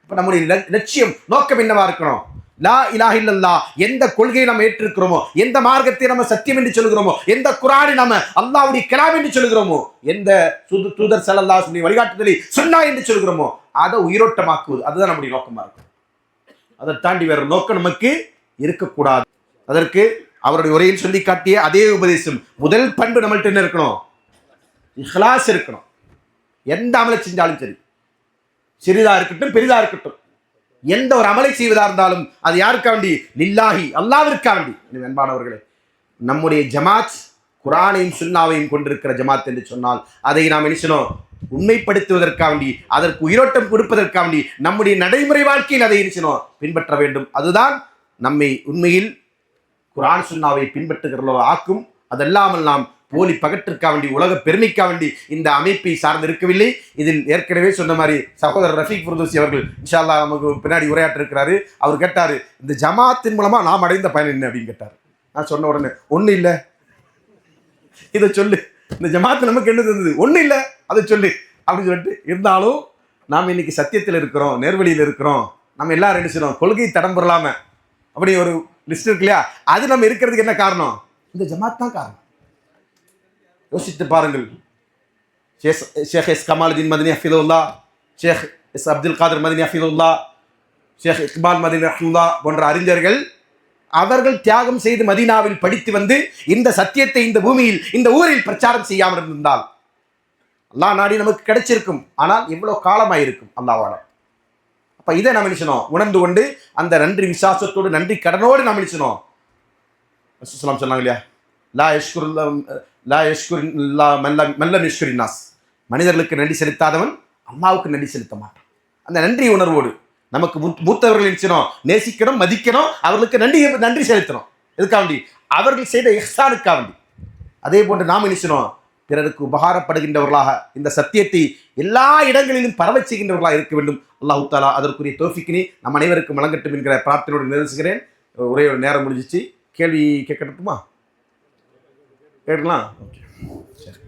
இப்ப நம்முடைய லட்சியம் நோக்கம் என்னவா இருக்கணும்? லா இலாஹ இல்லல்லாஹ், எந்த கொள்கையை நம்ம ஏற்றிருக்கிறோமோ, எந்த மார்க்கத்தை நம்ம சத்தியம் என்று சொல்கிறோமோ, எந்த குர்ஆனை நம்ம அல்லாஹ்வுடைய கலாம் என்று சொல்கிறோமோ, எந்த தூதர் ஸல்லல்லாஹு அலைஹி வஸல்லம் வழிகாட்டுதலை சுன்னா என்று சொல்கிறோமோ அதை உயிரோட்டமாக்குவது, அதுதான் நம்முடைய நோக்கமா இருக்கும். அதை தாண்டி வேற நோக்கம் நமக்கு இருக்கக்கூடாது. அதற்கு அவருடைய உரையில் சொல்லி காட்டிய அதே உபதேசம், முதல் பண்பு நம்மள்ட்ட என்ன இருக்கணும்? இஹ்லாஸ் இருக்கணும். எந்த அமலை செஞ்சாலும் சரி, சிறிதா இருக்கட்டும் பெரிதா இருக்கட்டும், எந்த ஒரு அமலை செய்வதா இருந்தாலும் அது யாருக்கா வேண்டி? லில்லாஹி, அல்லாஹ்விற்கா வேண்டி. அன்பானவர்களே, நம்முடைய ஜமாத் குர்ஆனையும் சுன்னாவையும் கொண்டிருக்கிற ஜமாத் என்று சொன்னால் அதை நாம் என்ன உண்மைப்படுத்துவதற்காக வேண்டி, அதற்கு உயிரோட்டம் கொடுப்பதற்காக வேண்டி நம்முடைய நடைமுறை வாழ்க்கையில் அதை என்ன பின்பற்ற வேண்டும். அதுதான் நம்மை உண்மையில் குர்ஆன் சுன்னாவை பின்பற்றுகிறவர்களோ ஆக்கும். அதல்லாமல் நாம் போலி பகற்றிற்காக வேண்டி, உலக பெருமைக்காக வேண்டி இந்த அமைப்பை சார்ந்து இருக்கவில்லை. இதில் ஏற்கனவே சொன்ன மாதிரி சகோதரர் ரஃபீக் ஃபுர்தூசி அவர்கள் இன்ஷா அல்லாஹ் நமக்கு பின்னாடி உரையாற்ற இருக்கிறாரு. அவர் கேட்டார், இந்த ஜமாத்தின் மூலமா நாம் அடைந்த பயன் என்ன அப்படின்னு கேட்டார். நான் சொன்ன உடனே, ஒன்றும் இல்லை, இதை சொல்லு. இந்த ஜமாத்து நமக்கு என்ன இருந்தது? ஒன்றும் இல்லை, அதை சொல்லு அப்படின்னு சொல்லிட்டு. இருந்தாலும் நாம் இன்னைக்கு சத்தியத்தில் இருக்கிறோம், நேர்வழியில் இருக்கிறோம். நம்ம எல்லாரும் என்ன செய்யணும்? கொள்கை தடம் பெறலாம அப்படி ஒரு லிஸ்ட் இருக்கு இல்லையா? அது நம்ம இருக்கிறதுக்கு என்ன காரணம்? இந்த ஜமாத் தான் காரணம். யோசித்து பாருங்கள். ஷேக் எஸ் கமாலுதீன் மதனி ஹஃபிதுல்லாஹ், ஷேக் எஸ் அப்துல் காதர் மதனி ஹஃபிதுல்லாஹ், ஷேக் இக்பால் மதனி ரஹ்மத்துல்லாஹ் போன்ற அறிஞர்கள் அவர்கள் தியாகம் செய்து மதீனாவில் படித்து வந்து இந்த சத்தியத்தை இந்த பூமியில் இந்த ஊரில் பிரச்சாரம் செய்யாமல் இருந்தால் அல்லாஹ் நாடி நமக்கு கிடைச்சிருக்கும். ஆனால் எவ்வளவு காலமாயிருக்கும் அல்லாஹ்வால. அப்ப இதை நாம் நினைச்சணும், உணர்ந்து கொண்டு அந்த நன்றி விசுவாசத்தோடு நன்றி கடனோடு நாம் நினைச்சணும். ரசூலுல்லாஹ் சொன்னாங்க இல்லையா, லா யஷ்குரில்லா மல்லம் யஷ்குரின்னாஸ், மனிதர்களுக்கு நன்றி செலுத்தாதவன் அல்லாஹ்வுக்கு நன்றி செலுத்த மாட்டான். அந்த நன்றி உணர்வோடு நமக்கு மூத்தவர்கள் நினைச்சணும், நேசிக்கணும், மதிக்கணும், அவர்களுக்கு நன்றி செலுத்தணும். எதுக்காக வேண்டி? அவர்கள் செய்த இஹ்சானுக்காக வேண்டி. அதே போன்று நாம் நினைச்சணும், பிறருக்கு உபகாரப்படுகின்றவர்களாக இந்த சத்தியத்தை எல்லா இடங்களிலும் பரவச் செய்கின்றவர்களாக இருக்க வேண்டும். அல்லாஹ் தஆலா அதற்குரிய தௌஃபீக்கினை நம் அனைவருக்கும் வழங்கட்டும் என்கிற பிரார்த்தனையோடு நிறைவேற்றுகிறேன். ஒரே ஒரு நேரம் முடிஞ்சிச்சு. கேள்வி கேட்கட்டுமா? கேட்கலாம். ஓகே, சரி.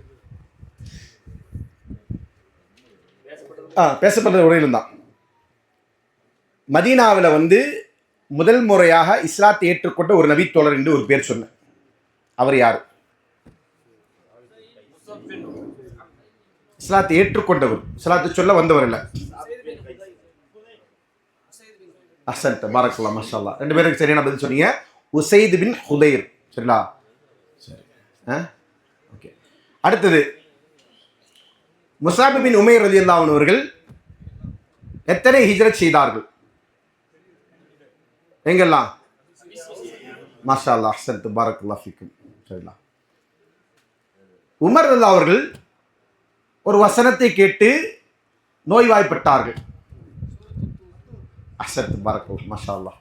பேசப்பட்ட உரையிலும் தான் மதீனாவில் முதல் முறையாக இஸ்லாத்தை ஏற்றுக்கொண்ட ஒரு நபித்தோழர் என்று ஒரு பேர் சொன்னேன். அவர் யார்? இஸ்லாத்தை ஏற்றுக்கொண்டவர், இஸ்லாத்தை சொல்ல வந்தவர் இல்லை. அஹ்சன்த பாரக்கல்லாஹ் மாஷா அல்லாஹ். ரெண்டு பேருக்கு சரியான பதில் சொன்னீங்க. உசைத் பின் ஹுதைர். சரிங்களா? சரி. ஓகே. அடுத்தது முஸாப் பின் உமைர் ரலியல்லாஹு அன்ஹு அவர்கள் எத்தனை ஹிஜ்ரத் செய்தார்கள்? எங்கெல்லாம்? மாஷா அல்லாஹ். அஹ்சன்த பாரக்கல்லாஹ் ஃபீக்கும். சரிங்களா? உமர் ரலியல்லாஹு அவர்கள் ஒரு வசனத்தை கேட்டு நோய்வாய்ப்பட்டார்கள். அஹ்சன்த பாரக்கல்லாஹ் மாஷா அல்லாஹ்.